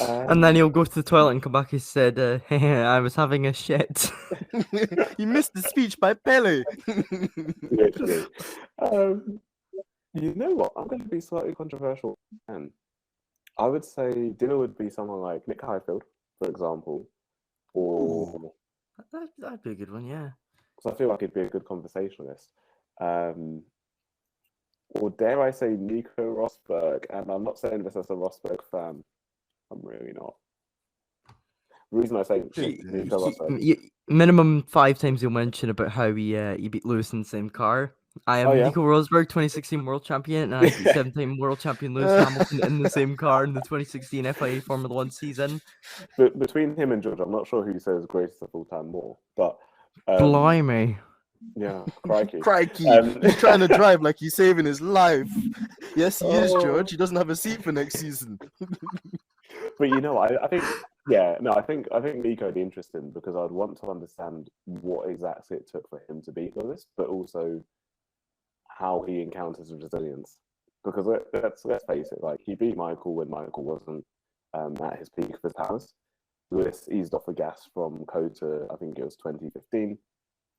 And then he'll go to the toilet and come back and said, I was having a shit. You missed the speech by Pele. Literally. You know what? I'm going to be slightly controversial. And I would say dinner would be someone like Nick Heidfeld, for example. Or... That'd be a good one, yeah. Because I feel like it'd be a good conversationalist. Or dare I say Nico Rosberg, and I'm not saying this as a Rosberg fan. I'm really not. The reason I say Nico Rosberg... minimum 5 times you'll mention about how he beat Lewis in the same car. I am Nico Rosberg, 2016 world champion, and I beat 7-time world champion Lewis Hamilton in the same car in the 2016 FIA Formula 1 season. But between him and George, I'm not sure who says greatest of all time more, but... Blimey. Yeah, crikey. He's trying to drive like he's saving his life. Yes, he is, George. He doesn't have a seat for next season. But you know, I think Nico would be interesting because I'd want to understand what exactly it took for him to beat Lewis, but also how he encounters resilience. Because let's face it, like he beat Michael when Michael wasn't at his peak of his powers. Lewis eased off the gas from Kota, I think it was 2015.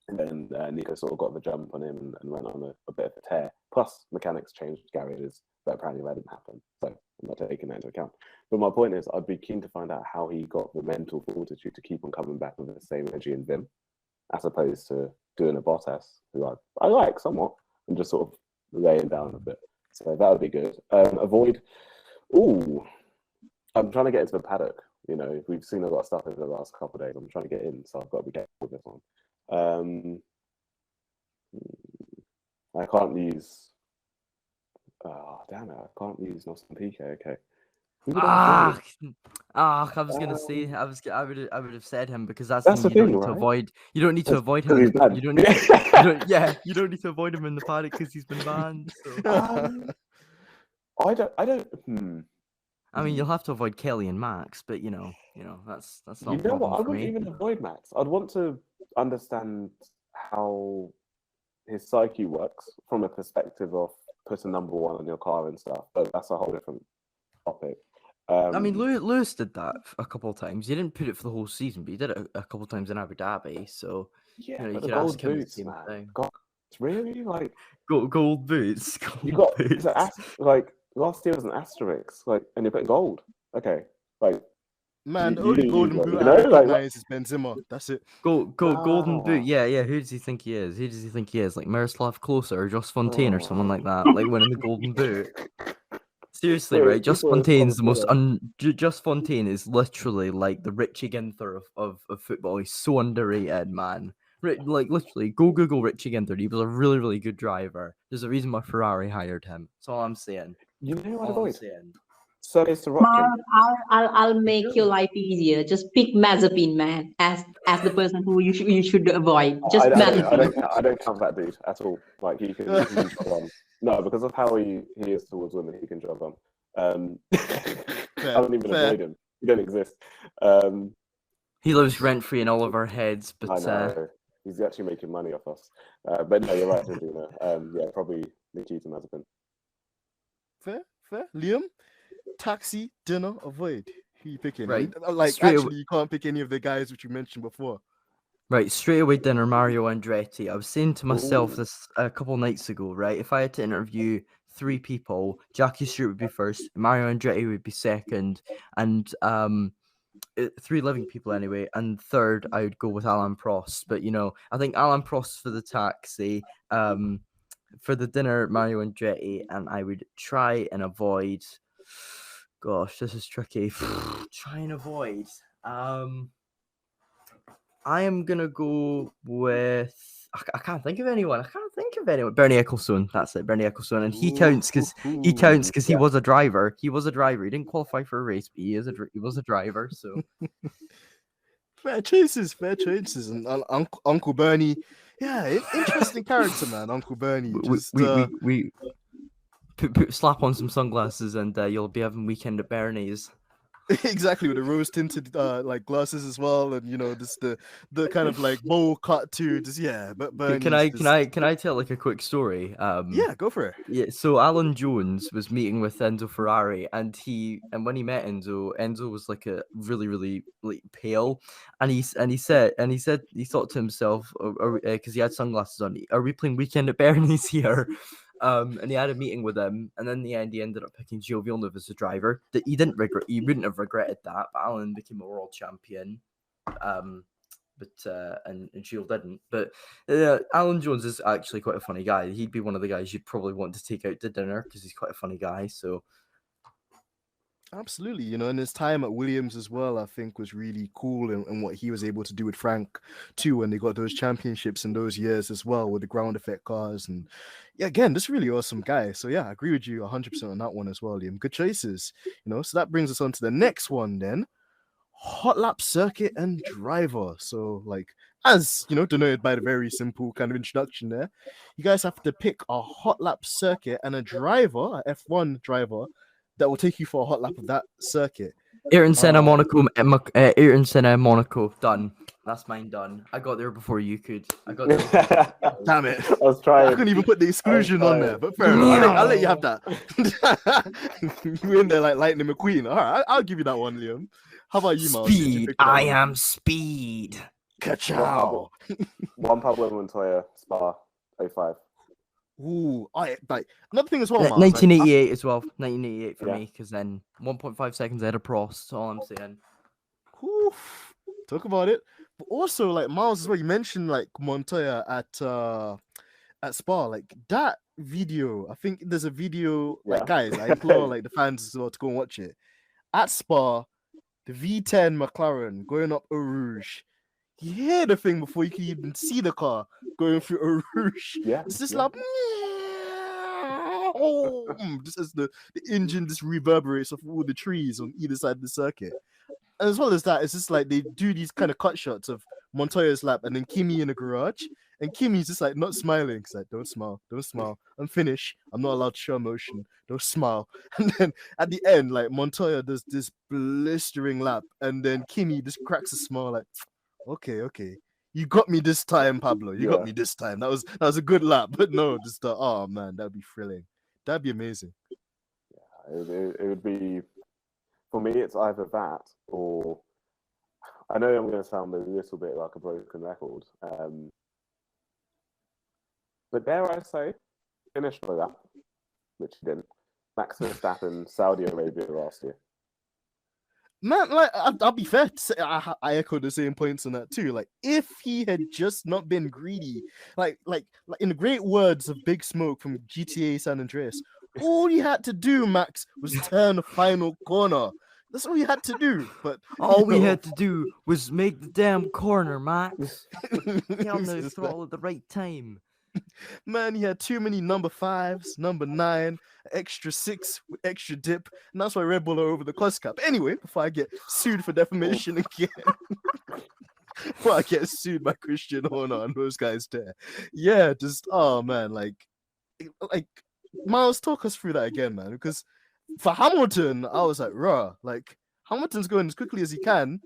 And then Nico sort of got the jump on him and went on a bit of a tear. Plus, mechanics changed garages, but apparently that didn't happen. So I'm not taking that into account. But my point is, I'd be keen to find out how he got the mental fortitude to keep on coming back with the same energy and vim, as opposed to doing a Bottas, who I like somewhat, and just sort of laying down a bit. So that would be good. Avoid. Ooh, I'm trying to get into the paddock. You know, we've seen a lot of stuff over the last couple of days. I'm trying to get in, so I've got to be careful with this one. I can't use. Oh, damn it! I can't use Nostan Piqué. Okay. I was gonna say, I would have said him because that's That's the the thing you don't thing, need to right? avoid. You don't need to avoid him. Because he's banned. You don't need to, you don't need to avoid him in the paddock because he's been banned. So. I don't. I mean, you'll have to avoid Kelly and Max, but you know, that's not. You know what? I wouldn't even avoid Max. I'd want to understand how his psyche works from a perspective of putting number one on your car and stuff. But that's a whole different topic. I mean, Lewis did that a couple of times. He didn't put it for the whole season, but he did it a couple of times in Abu Dhabi. So yeah, you know, you but could the ask gold him the boots, same man. thing. God, really? Like Gold boots. you got like last year was an asterisk, like, and you're putting gold. Okay, like Man, the you- only you- golden you boot know, I like- recognize is Benzema. That's it. Golden Ah. boot. Yeah. Who does he think he is? Who does he think he is? Like Miroslav Klose or Jos Fontaine or someone like that, like winning the golden boot. Seriously, Wait, right? Jos people are Fontaine's the probably most Jos Fontaine is literally like the Richie Ginther of football. He's so underrated, man. Like literally, go Google Richie Ginther. He was a really, really good driver. There's a reason why Ferrari hired him. That's all I'm saying. You know what? All I'm Avoid. saying. So it's to rock him. Mark, I'll make your life easier. Just pick Mazepin, man, as the person who you should avoid. Just Mazepin. I don't count that dude at all. Like he can jog on. No, because of how he is towards women, he can jog on. I don't even avoid him. He don't exist. He lives rent free in all of our heads, but I know he's actually making money off us. But no, you're right, Argentina. Yeah, probably Nikita Mazepin. Fair. Liam, taxi, dinner, avoid. Who you picking? Right. Like Straight actually, you can't pick any of the guys which you mentioned before. right, straight away dinner, Mario Andretti. I was saying to myself Ooh. this a couple nights ago, right? If I had to interview 3 people, Jackie Stewart would be first, Mario Andretti would be second, and 3 living people anyway, and third I would go with Alan Prost. But you know, I think Alan Prost for the taxi, for the dinner, Mario Andretti, and I would try and avoid. Gosh, this is tricky. Try and avoid. I am gonna go with. I can't think of anyone. Bernie Ecclestone. That's it, Bernie Ecclestone, and he counts because he was a driver. He was a driver. He didn't qualify for a race, but he was a driver. So Fair choices, and Uncle Bernie. Yeah, interesting character, man. Uncle Bernie. we slap on some sunglasses and you'll be having weekend at Bernie's. Exactly, with the rose tinted like glasses as well, and you know, this the kind of like bowl cut to just but Can I tell like a quick story? Yeah, go for it. Yeah, so Alan Jones was meeting with Enzo Ferrari, and when he met Enzo was like a really, really like pale, and he said he thought to himself, because he had sunglasses on, are we playing weekend at Bernie's here? And he had a meeting with him, and in the end, he ended up picking Gilles Villeneuve as the driver. That he wouldn't have regretted that. But Alan became a world champion, and Gilles didn't. But Alan Jones is actually quite a funny guy. He'd be one of the guys you'd probably want to take out to dinner because he's quite a funny guy. So. Absolutely, you know, and his time at Williams as well, I think, was really cool, and what he was able to do with Frank too, when they got those championships in those years as well with the ground effect cars, and yeah, again, this really awesome guy. So yeah, I agree with you 100% on that one as well, Liam. Good choices, you know. So that brings us on to the next one then, hot lap circuit and driver. So like, as you know, denoted by the very simple kind of introduction there, you guys have to pick a hot lap circuit and a driver, a F1 driver, that will take you for a hot lap of that circuit. Ayrton Senna, Monaco. Ayrton Senna, Monaco. Done. That's mine done. I got there before you could. I got there. Damn it! I was trying. I couldn't even put the exclusion on there, but fair enough. I'll let you have that. You in there like Lightning McQueen. All right, I'll give you that one, Liam. How about you, Miles? Speed. I am speed. Ka-chow. Juan Pablo Montoya, Spa, 05. Ooh, like another thing as well, Miles, 1988 as well. 1988 for Yeah. me, because then 1.5 seconds ahead of Prost. All I'm saying. Oof, talk about it. But also, like Miles as well, you mentioned like Montoya at Spa, like that video. I think there's a video. Like Yeah. guys, I implore like the fans as well to go and watch it at Spa. the V10 McLaren going up Eau Rouge. You hear the thing before you can even see the car going through Eau Rouge. Yeah, It's just yeah. like, just as the engine just reverberates off all the trees on either side of the circuit. And as well as that, it's just like they do these kind of cut shots of Montoya's lap and then Kimi in the garage. And Kimi's just like not smiling. He's like, don't smile. I'm finished. I'm not allowed to show emotion. Don't smile. And then at the end, like Montoya does this blistering lap. And then Kimi just cracks a smile like, okay. You got me this time, Pablo. You got me this time. That was a good lap. But no, just oh man, that'd be thrilling. That'd be amazing. Yeah, it would be, for me, it's either that or, I know I'm going to sound a little bit like a broken record, but dare I say, finish for that, which he didn't. Max Verstappen, Saudi Arabia last year. Man, like I'll be fair to say, I echo the same points on that too. Like if he had just not been greedy, like in the great words of Big Smoke from GTA San Andreas, all you had to do, Max, was turn the final corner. That's all you had to do. But all we had to do was make the damn corner, Max. Get on the throttle at the right time. Man, he had too many number 5s, number 9, extra 6 with extra dip, and that's why Red Bull are over the cost cap. Anyway, before I get sued for defamation again, before I get sued by Christian Horner and those guys there, yeah, just oh man, like Miles, talk us through that again, man. Because for Hamilton, I was like, raw, like Hamilton's going as quickly as he can,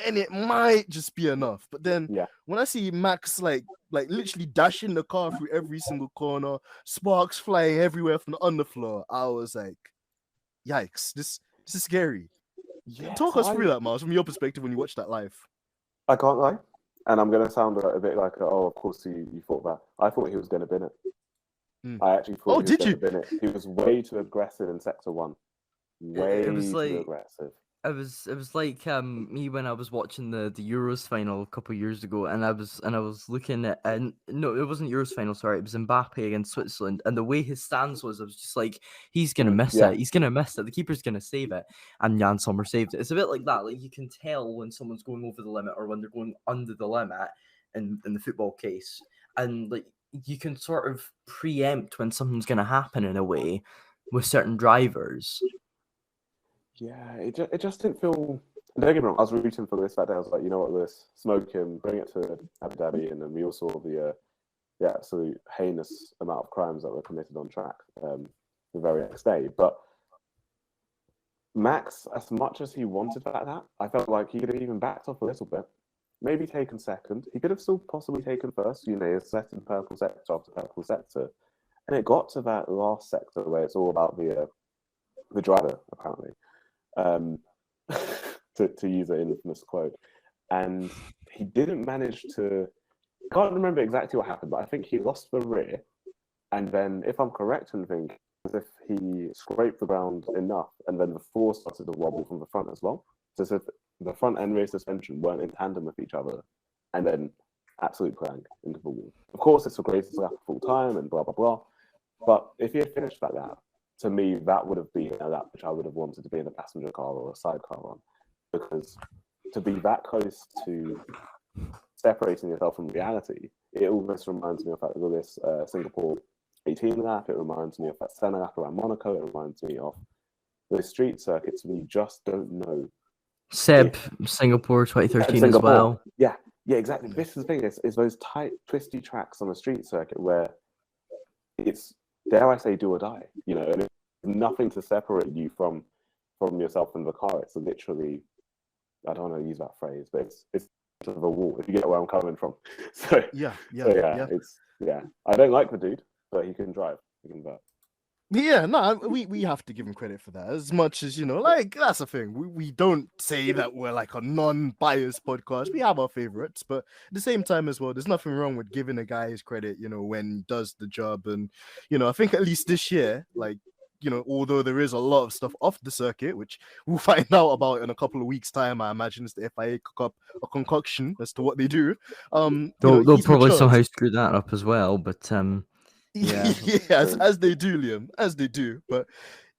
and it might just be enough. But then when I see Max like literally dashing the car through every single corner, sparks flying everywhere from the underfloor, I was like, yikes, this is scary. Yeah, talk us through that, Miles, from your perspective when you watch that live. I can't lie, and I'm going to sound a bit like, oh, of course you thought that. I thought he was going to bin it. I actually thought he was going to bin it. He was way too aggressive in Sector 1. Way too aggressive. It was like me when I was watching the Euros final a couple of years ago, and I was looking at, and no, it wasn't Euros final, sorry, it was Mbappe against Switzerland, and the way his stance was, I was just like, he's gonna miss it, the keeper's gonna save it, and Jan Sommer saved it. It's a bit like that, like you can tell when someone's going over the limit or when they're going under the limit in the football case, and like you can sort of preempt when something's gonna happen in a way with certain drivers. Yeah, it just didn't feel. Don't get me wrong, I was rooting for Lewis that day. I was like, you know what, Lewis, smoke him, bring it to Abu Dhabi, and then we all saw the absolute heinous amount of crimes that were committed on track the very next day. But Max, as much as he wanted that, I felt like he could have even backed off a little bit, maybe taken second. He could have still possibly taken first. You know, he's set in purple sector after purple sector, and it got to that last sector where it's all about the driver, apparently. To use an infamous quote, and he didn't manage to. I can't remember exactly what happened, but I think he lost the rear, and then, if I'm correct in thinking, as if he scraped the ground enough, and then the floor started to wobble from the front as well. So as if the front and rear suspension weren't in tandem with each other, and then absolute clang into the wall. Of course, it's the greatest lap of full time, and blah blah blah. But if he had finished that lap, to me, that would have been a lap which I would have wanted to be in a passenger car or a sidecar on, because to be that close to separating yourself from reality, it almost reminds me of that Lewis Singapore 18 lap. It reminds me of that Senna lap around Monaco. It reminds me of those street circuits where you just don't know. Seb, Singapore 2013 as well. Yeah, exactly. This is the thing, is those tight, twisty tracks on a street circuit where it's, dare I say, do or die, you know, and it's nothing to separate you from yourself and the car. It's literally, I don't want to use that phrase, but it's to the wall, if you get where I'm coming from. So yeah. I don't like the dude, but he can drive. He can drive. Yeah, no, we have to give him credit for that. As much as, you know, like, that's the thing. We don't say that we're like a non-biased podcast. We have our favorites, but at the same time as well, there's nothing wrong with giving a guy his credit, you know, when he does the job. And, you know, I think at least this year, like, you know, although there is a lot of stuff off the circuit, which we'll find out about in a couple of weeks' time, I imagine, as the FIA cook up a concoction as to what they do. They'll probably somehow screw that up as well, but yeah, as they do, Liam, as they do. But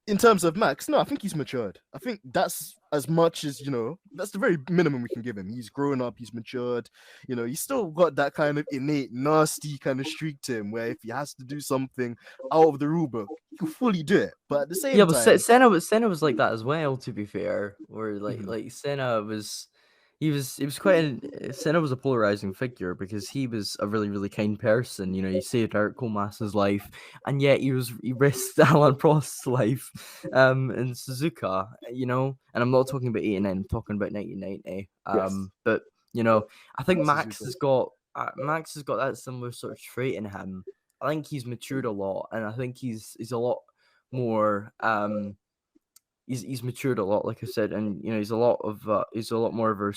in terms of Max, no, I think he's matured. I think that's as much as, that's the very minimum we can give him. He's grown up, he's matured, he's still got that kind of innate, nasty kind of streak to him where if he has to do something out of the rule book, he can fully do it. But at the same time, Senna was like that as well, to be fair. Where like Senna was. He was Senna was a polarizing figure because he was a really, really kind person. He saved Eric Komas's life, and yet he risked Alan Prost's life in Suzuka, and I'm not talking about 89, I'm talking about 1990. But I think Max has got that similar sort of trait in him. I think he's matured a lot, and I think he's a lot more he's matured a lot, like I said, and he's a lot more of a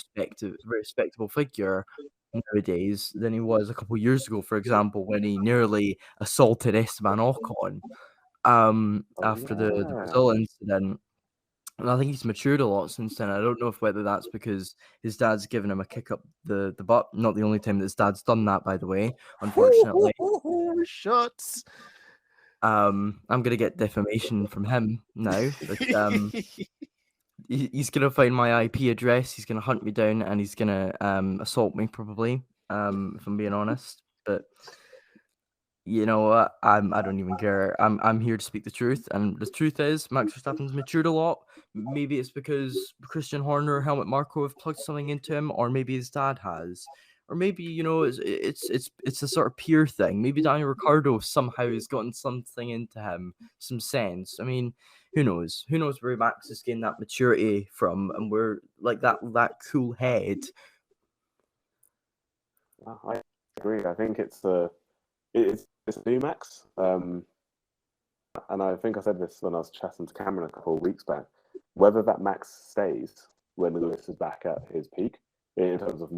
respectable figure nowadays than he was a couple years ago. For example, when he nearly assaulted Esteban Ocon after the Brazil incident. And I think he's matured a lot since then. I don't know whether that's because his dad's given him a kick up the butt. Not the only time that his dad's done that, by the way, unfortunately. Shots. I'm gonna get defamation from him now. But, he's gonna find my IP address. He's gonna hunt me down, and he's gonna assault me probably. If I'm being honest, but you know what? I don't even care. I'm here to speak the truth, and the truth is Max Verstappen's matured a lot. Maybe it's because Christian Horner, Helmut Marko have plugged something into him, or maybe his dad has. Or maybe it's a sort of peer thing. Maybe Daniel Ricciardo somehow has gotten something into him, some sense. I mean, who knows? Who knows where Max is getting that maturity from, and where like that cool head. I agree. I think it's new Max, and I think I said this when I was chatting to Cameron a couple of weeks back. Whether that Max stays when Lewis is back at his peak, in terms of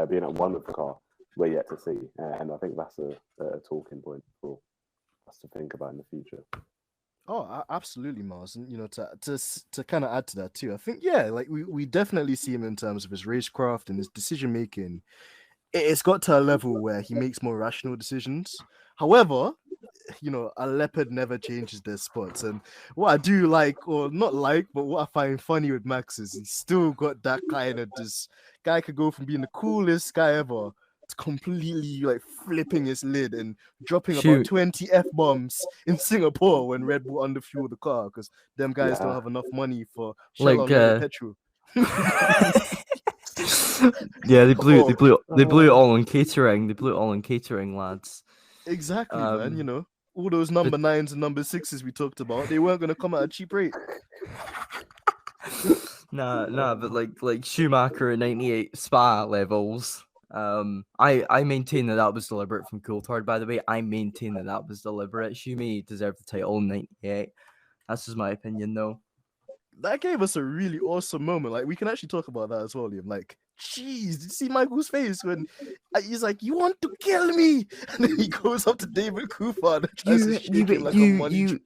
being at one with the car, we're yet to see, and I think that's a talking point for us to think about in the future. Oh, absolutely, Mars. And to kind of add to that too, I think like we definitely see him in terms of his racecraft and his decision making. It's got to a level where he makes more rational decisions. However, a leopard never changes their spots. And what I do like, or not like, but what I find funny with Max is he's still got that kind of, this guy could go from being the coolest guy ever to completely like flipping his lid and dropping about 20 F-bombs in Singapore when Red Bull underfueled the car because them guys don't have enough money for shell petrol. Yeah, they blew it all on catering. They blew it all on catering, lads. Exactly, man. All those number 9s and number 6s we talked about, they weren't gonna come at a cheap rate. Nah, but like Schumacher in '98 Spa levels. I maintain that was deliberate from Coulthard. By the way, I maintain that was deliberate. Schumi deserved the title in '98. That's just my opinion, though. That gave us a really awesome moment. Like, we can actually talk about that as well, Liam. Like, jeez, did you see Michael's face when he's like, "You want to kill me?" And then he goes up to David Coulthard and tries to shake him like a money.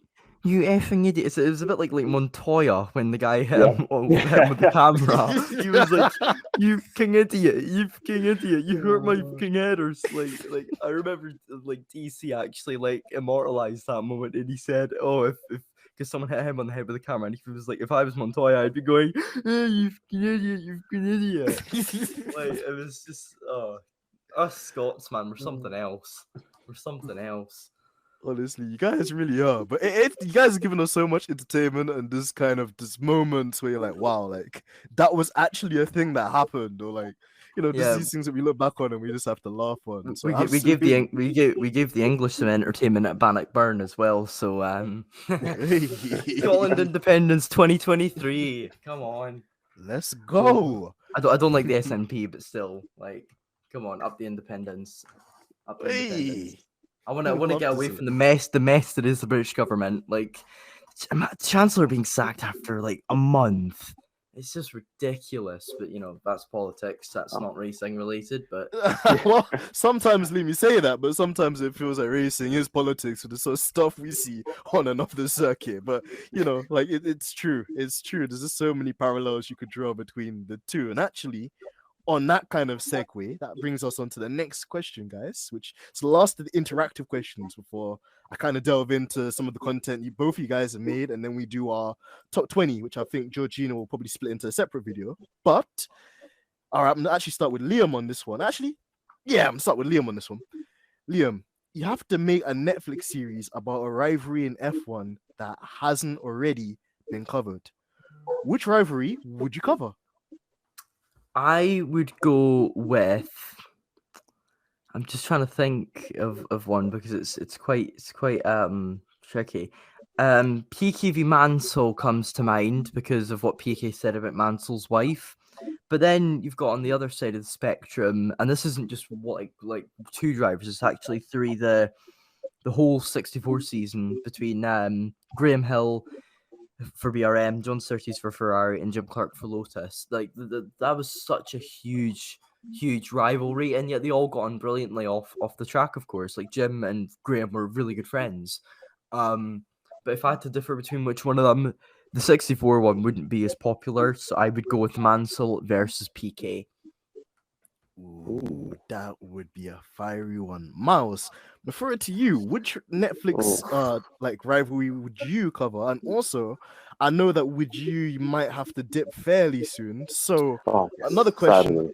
You effing idiot. It was a bit like Montoya when the guy hit him with the camera. He was like, "You fucking idiot. You fucking idiot. You hurt my fucking headers." Like I remember like DC actually like immortalized that moment, and he said, "Oh, if because someone hit him on the head with the camera," and he was like, "If I was Montoya, I'd be going, you fucking idiot, you fucking idiot." Like it was just us Scots, man, we're something else. We're something else. Honestly, you guys really are. But you guys are giving us so much entertainment and this kind of this moments where you're like, wow, like that was actually a thing that happened, or like, these things that we look back on and we just have to laugh on. So we gave the English some entertainment at Bannockburn as well. So Scotland Independence 2023. Come on, let's go. I don't like the SNP, but still, like, come on, up the independence. Up the independence. I want to get away from the mess that is the British government. Like, Chancellor being sacked after like a month. It's just ridiculous. But that's politics. That's not racing related. But well, sometimes let me say that, but sometimes it feels like racing is politics with the sort of stuff we see on and off the circuit. But it's true. It's true. There's just so many parallels you could draw between the two. And actually, on that kind of segue, that brings us on to the next question, guys, which is the last of the interactive questions before I kind of delve into some of the content both of you guys have made, and then we do our top 20, which I think Georgina will probably split into a separate video. But all right, I'm gonna actually start with Liam on this one. Actually, yeah, I'm gonna start with Liam on this one. Liam, you have to make a Netflix series about a rivalry in F1 that hasn't already been covered. Which rivalry would you cover? I would go with. I'm just trying to think of one because it's quite tricky. PK v Mansell comes to mind because of what PK said about Mansell's wife. But then you've got on the other side of the spectrum, and this isn't just like two drivers, it's actually three, the whole 64 season between Graham Hill for BRM, John Surtees for Ferrari, and Jim Clark for Lotus. Like that was such a huge rivalry, and yet they all got on brilliantly off the track, of course. Like Jim and Graham were really good friends. But if I had to differ between which one of them, the 64 one wouldn't be as popular, so I would go with Mansell versus PK. Ooh, that would be a fiery one. Miles, refer it to you. Which Netflix like rivalry would you cover? And also, I know that with you might have to dip fairly soon. So another question.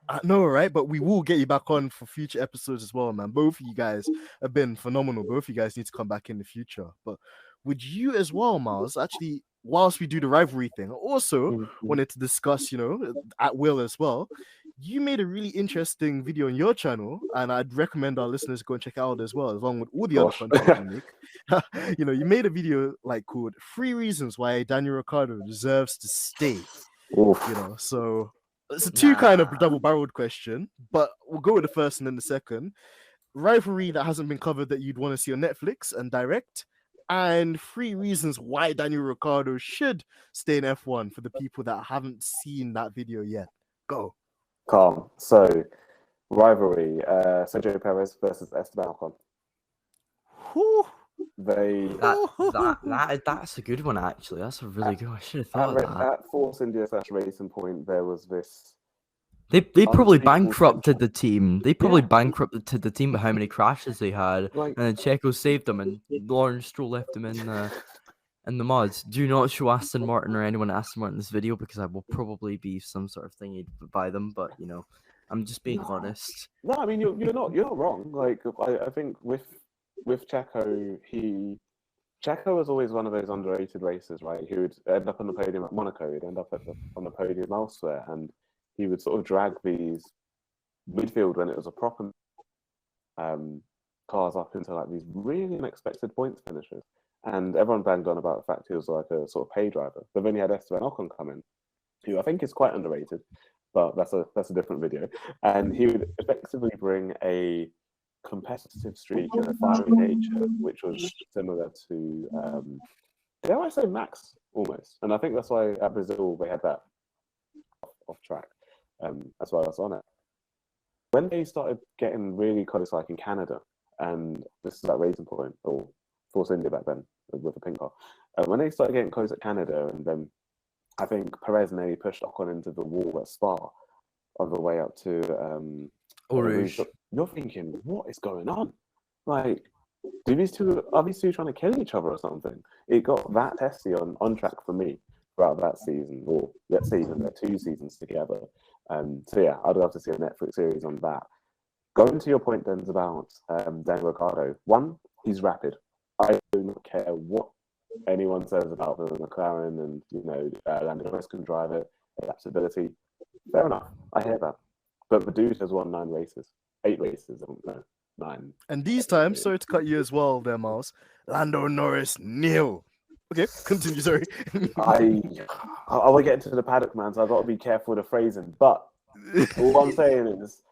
I know, right? But we will get you back on for future episodes as well, man. Both of you guys have been phenomenal. Both of you guys need to come back in the future. But would you as well, Miles, actually, whilst we do the rivalry thing, I also wanted to discuss, at will as well. You made a really interesting video on your channel, and I'd recommend our listeners go and check it out as well, along with all the other content you make. You made a video called 3 Reasons Why Daniel Ricciardo Deserves to Stay. So it's a two kind of double-barreled question, but we'll go with the first and then the second. Rivalry that hasn't been covered that you'd want to see on Netflix and direct, and 3 reasons why Daniel Ricciardo should stay in F1 for the people that haven't seen that video yet. Go. Calm. So, rivalry, Sergio Perez versus Esteban Ocon. That's a good one, actually. That's a really good one. I should have thought of that. At Force India / Racing Point, there was this. They probably bankrupted the team. They probably bankrupted the team with how many crashes they had. And then Checo saved them, and Lawrence Stroll left them in the mud. Do not show Aston Martin or anyone at Aston Martin this video, because I will probably be some sort of thingy by them. But I'm just being honest. No, I mean you're not wrong. Like I think with Checo, Checo was always one of those underrated racers, right? He would end up on the podium at Monaco, he'd end up on the podium elsewhere, and he would sort of drag these midfield when it was a proper cars up into like these really unexpected points finishes. And everyone banged on about the fact he was like a sort of pay driver. But then he had Esteban Ocon come in, who I think is quite underrated, but that's a different video. And he would effectively bring a competitive streak and a fiery nature, which was similar to, dare I say, Max almost. And I think that's why at Brazil they had that off track. That's why I was on it. When they started getting really close, like in Canada, and this is at Racing Point or Force India back then with the pink car. When they started getting close at Canada, and then I think Perez nearly pushed Ocon into the wall at Spa on the way up to Rouge. You're thinking, what is going on? Like, are these two trying to kill each other or something? It got that testy on track for me throughout that season, or that season, they're 2 seasons together. So yeah, I'd love to see a Netflix series on that. Going to your point, Denz, about Daniel Ricciardo. 1, he's rapid. I do not care what anyone says about the McLaren and, Lando Norris can drive it, adaptability. Fair enough. I hear that. But the dude has won 8 races. I don't know. 9. And these times, sorry to cut you as well there, Miles. Lando Norris, nil. Okay, continue, sorry. I will get into the paddock, man, so I've got to be careful with the phrasing. But all I'm saying is,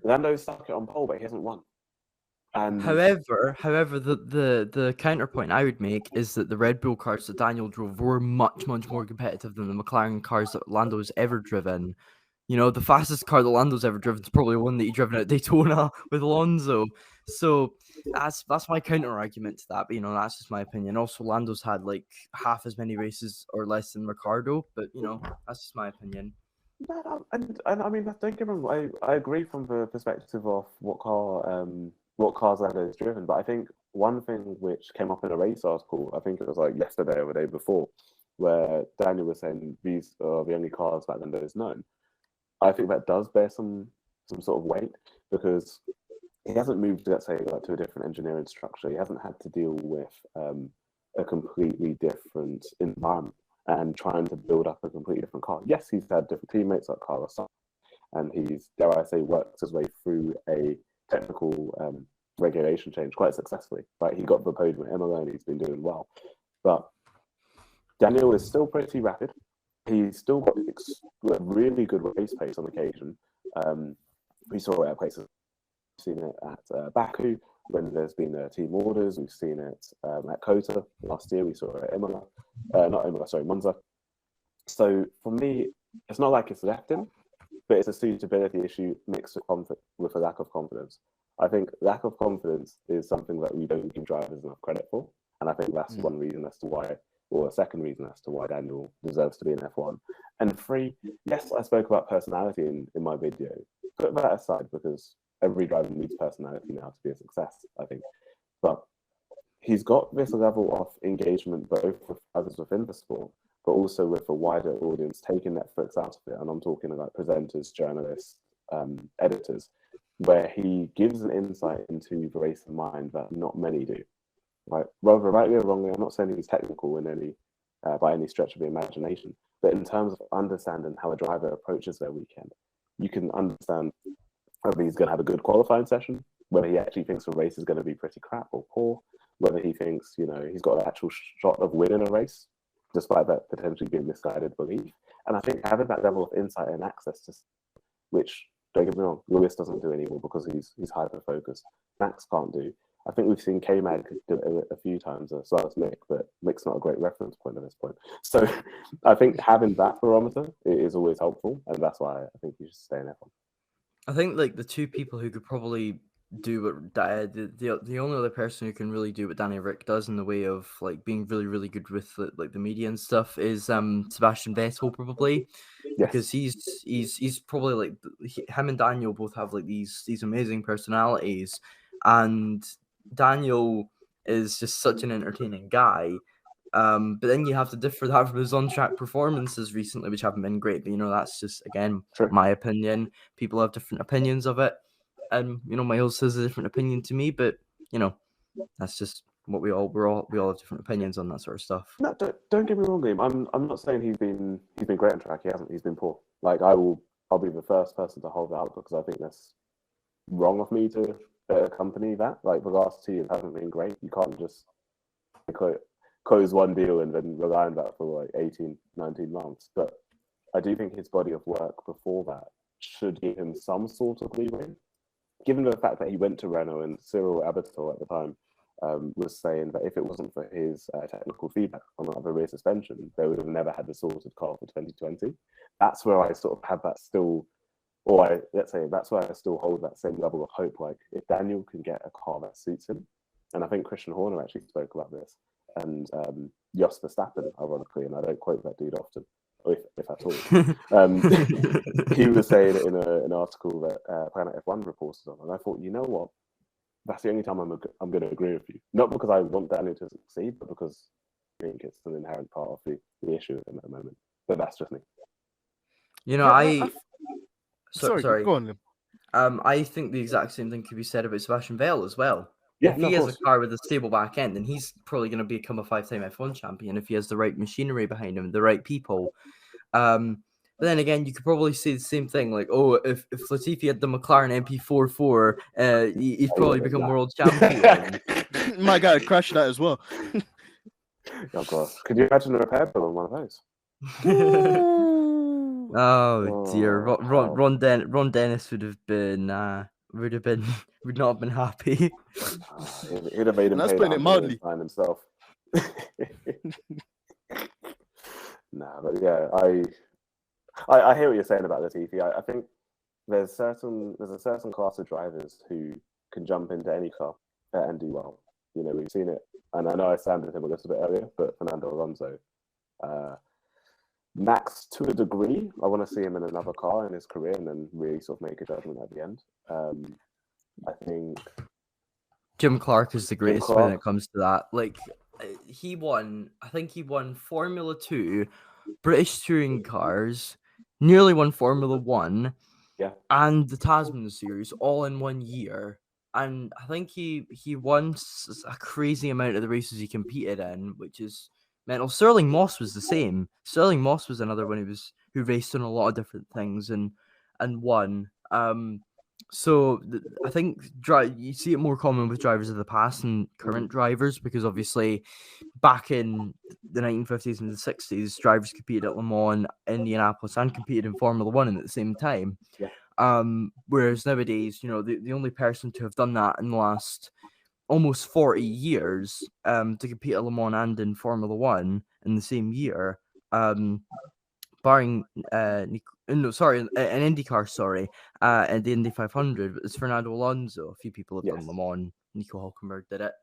Lando stuck it on pole, but he hasn't won. And However, the counterpoint I would make is that the Red Bull cars that Daniel drove were much more competitive than the McLaren cars that Lando's ever driven. The fastest car that Lando's ever driven is probably one that he driven at Daytona with Alonso. So that's my counter argument to that. But that's just my opinion. Also, Lando's had like half as many races or less than Ricciardo. But that's just my opinion. And I mean, don't get me wrong. I agree from the perspective of what cars Lando has driven. But I think one thing which came up in a race article, I think it was like yesterday or the day before, where Daniel was saying these are the only cars that Lando has known. I think that does bear some sort of weight because he hasn't moved, let's say, like, to a different engineering structure. He hasn't had to deal with a completely different environment and trying to build up a completely different car. Yes, he's had different teammates like Carlos Sainz, and he's, dare I say, worked his way through a technical regulation change quite successfully. Right, he got the podium at Imola and he's been doing well. But Daniel is still pretty rapid. He's still got really good race pace on occasion. We saw it at places. We've seen it at Baku when there's been team orders. We've seen it at Kota last year. We saw it at Imola, not Imola, sorry, Monza. So for me, it's not like it's left him, but it's a suitability issue mixed with a lack of confidence. I think lack of confidence is something that we don't give drivers enough credit for, and I think that's one reason as to why, or a second reason as to why Daniel deserves to be in F1. And three, yes, I spoke about personality in my video. Put that aside because every driver needs personality now to be a success, I think. But he's got this level of engagement both with others within the sport, but also with a wider audience, taking Netflix out of it. And I'm talking about presenters, journalists, editors, where he gives an insight into the race of mind that not many do. Right? Whether rightly or wrongly, I'm not saying he's technical in any by any stretch of the imagination, but in terms of understanding how a driver approaches their weekend, you can understand whether he's going to have a good qualifying session, whether he actually thinks the race is going to be pretty crap or poor, whether he thinks, he's got an actual shot of winning a race, despite that potentially being misguided belief. And I think having that level of insight and access to, which, don't get me wrong, Lewis doesn't do anymore because he's hyper-focused. Max can't do. I think we've seen K-Mag do it a few times, as well as Mick, but Mick's not a great reference point at this point. So I think having that barometer is always helpful, and that's why I think you should stay in F1. I think like the two people who could probably do what the only other person who can really do what Danny Ric does in the way of like being really, really good with like the media and stuff is Sebastian Vettel probably. Yes. Because he's probably like him and Daniel both have like these amazing personalities, and Daniel is just such an entertaining guy. But then you have to differ that from his on-track performances recently, which haven't been great. But that's just again my opinion. People have different opinions of it, and Miles has a different opinion to me. But that's just what we all have different opinions on that sort of stuff. No, don't get me wrong, Liam. I'm not saying he's been great on track. He hasn't. He's been poor. Like I'll be the first person to hold that out because I think that's wrong of me to accompany that. Like the last 2 years hasn't been great. You can't just close one deal and then rely on that for like 18, 19 months. But I do think his body of work before that should give him some sort of leeway. Given the fact that he went to Renault and Cyril Abiteboul at the time was saying that if it wasn't for his technical feedback on the rear suspension, they would have never had the sorted car for 2020. That's where I sort of had that still, let's say that's where I still hold that same level of hope. Like if Daniel can get a car that suits him, and I think Christian Horner actually spoke about this, and Jos Verstappen, ironically, and I don't quote that dude often, if at all. He was saying in an article that Planet F1 reported on, and I thought, you know what? That's the only time I'm going to agree with you. Not because I want Daniel to succeed, but because I think it's an inherent part of the issue with him at the moment. But that's just me. Sorry. Go on. I think the exact same thing could be said about Sebastian Vettel as well. Yeah, if he has a car with a stable back end, then he's probably going to become a 5-time F1 champion if he has the right machinery behind him, the right people. But then again, you could probably say the same thing, like, if Latifi had the McLaren MP44, he'd probably become world champion. My guy crashed that as well. Oh God! Could you imagine a repair bill on one of those? Oh dear, Ron Dennis would not have been happy. He'd have made him pay that mildly himself. Nah, but yeah, I hear what you're saying about Latifi. I think there's a certain class of drivers who can jump into any car and do well. We've seen it, and I know I sounded him a little bit earlier, but Fernando Alonso, Max, to a degree, I want to see him in another car in his career and then really sort of make a judgment at the end. I think Jim Clark is the greatest when Clark. it comes to that. Like, he won, I think he won Formula 2, British touring cars, nearly won Formula 1, Yeah. and the Tasman Series all in 1 year. And I think he won a crazy amount of the races he competed in, which is mental. Sterling Moss was the same. Sterling Moss was another one who raced on a lot of different things and won. So I think you see it more common with drivers of the past than current drivers, because obviously back in the 1950s and the 60s, drivers competed at Le Mans, Indianapolis, and competed in Formula 1 at the same time. Yeah. Whereas nowadays, the only person to have done that in the last almost 40 years to compete at Le Mans and in Formula 1 in the same year, barring an IndyCar, and the Indy 500, it's Fernando Alonso. A few people have done Le Mans. Nico Hulkenberg did it.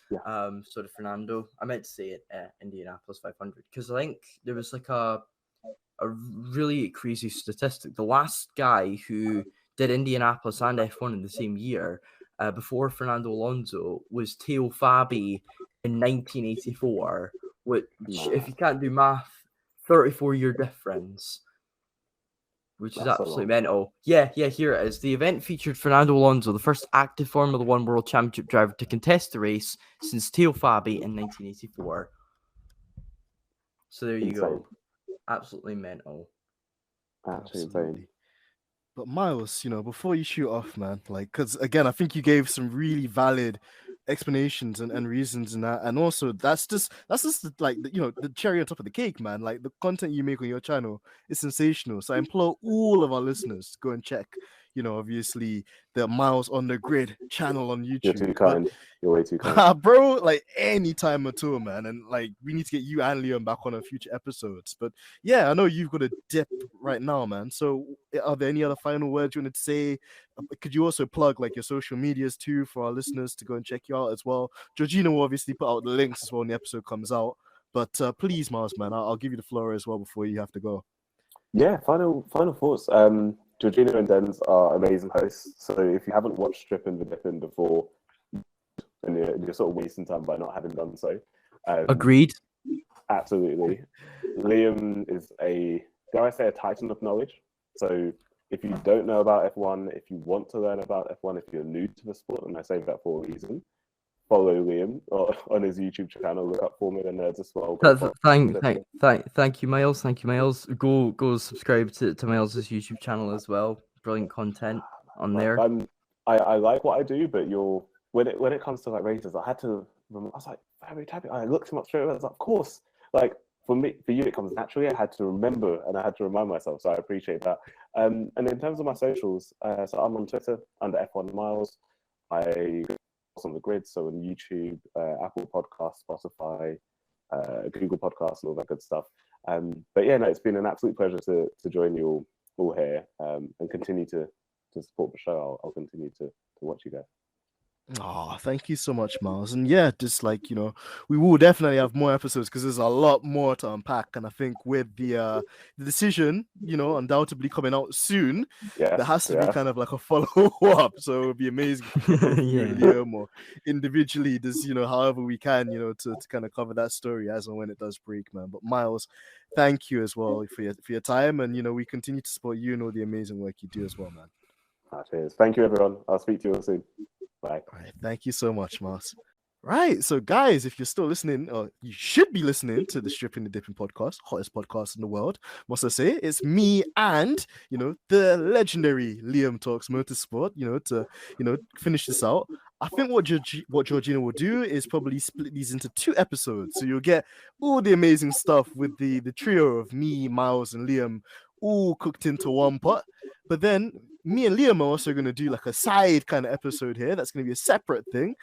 Yeah. So did Fernando. I meant to say it, Indianapolis 500, because I think there was like a really crazy statistic. The last guy who did Indianapolis and F1 in the same year, before Fernando Alonso, was Teo Fabi in 1984, which, if you can't do math, 34-year difference, which is absolutely mental. Yeah, here it is. The event featured Fernando Alonso, the first active Formula 1 World Championship driver to contest the race since Teo Fabi in 1984. So there you go. Absolutely mental. Absolutely. But Miles, before you shoot off, man, because again, I think you gave some really valid explanations and reasons in that, and also that's just the cherry on top of the cake, man. Like, the content you make on your channel is sensational. So I implore all of our listeners to go and check, obviously the Miles on the Grid channel on YouTube. You're too kind. You're way too kind. Bro, like, anytime at all, man. And like, we need to get you and Liam back on a future episodes. But yeah, I know you've got a dip right now, man. So are there any other final words you wanted to say? Could you also plug like your social medias too for our listeners to go and check you out as well? Georgina will obviously put out the links as well when the episode comes out. But please, Miles, man, I'll give you the floor as well before you have to go. Yeah, final thoughts. Georgina and Denz are amazing hosts. So if you haven't watched Stripping the Dipping before, and you're sort of wasting time by not having done so. Agreed. Absolutely. Liam is a titan of knowledge. So if you don't know about F1, if you want to learn about F1, if you're new to the sport, and I say that for a reason, follow Liam on his YouTube channel. Look up Formula Nerds as well. Thank you, Miles. Thank you, Miles. Go subscribe to Miles' YouTube channel as well. Brilliant content on there. I like what I do, but when it comes to like races, I was like, very typing. I looked him up straight away. I was like, of course. Like, for you, it comes naturally. I had to remember and I had to remind myself. So I appreciate that. And in terms of my socials, so I'm on Twitter under F1 Miles. I on the Grid, so on YouTube, Apple Podcasts, Spotify, Google Podcasts, and all that good stuff. But yeah, no, it's been an absolute pleasure to join you all here and continue to support the show. I'll continue to watch you guys. Oh, thank you so much, Miles. And yeah, just like, we will definitely have more episodes because there's a lot more to unpack. And I think with the decision, undoubtedly coming out soon, there has to be kind of like a follow-up. So it would be amazing more individually, just, however we can, to kind of cover that story as and when it does break, man. But Miles, thank you as well for your time. And, we continue to support you and all the amazing work you do as well, man. Cheers. Thank you, everyone. I'll speak to you all soon. Bye. All right, thank you so much, Mars. Right, so guys, if you're still listening, or you should be listening to the Stripping the Dipping podcast, hottest podcast in the world, must I say, it's me and the legendary Liam Talks Motorsport. To finish this out, I think what Georgina will do is probably split these into 2 episodes, so you'll get all the amazing stuff with the trio of me, Miles, and Liam, all cooked into one pot. But then me and Liam are also going to do like a side kind of episode here. That's going to be a separate thing.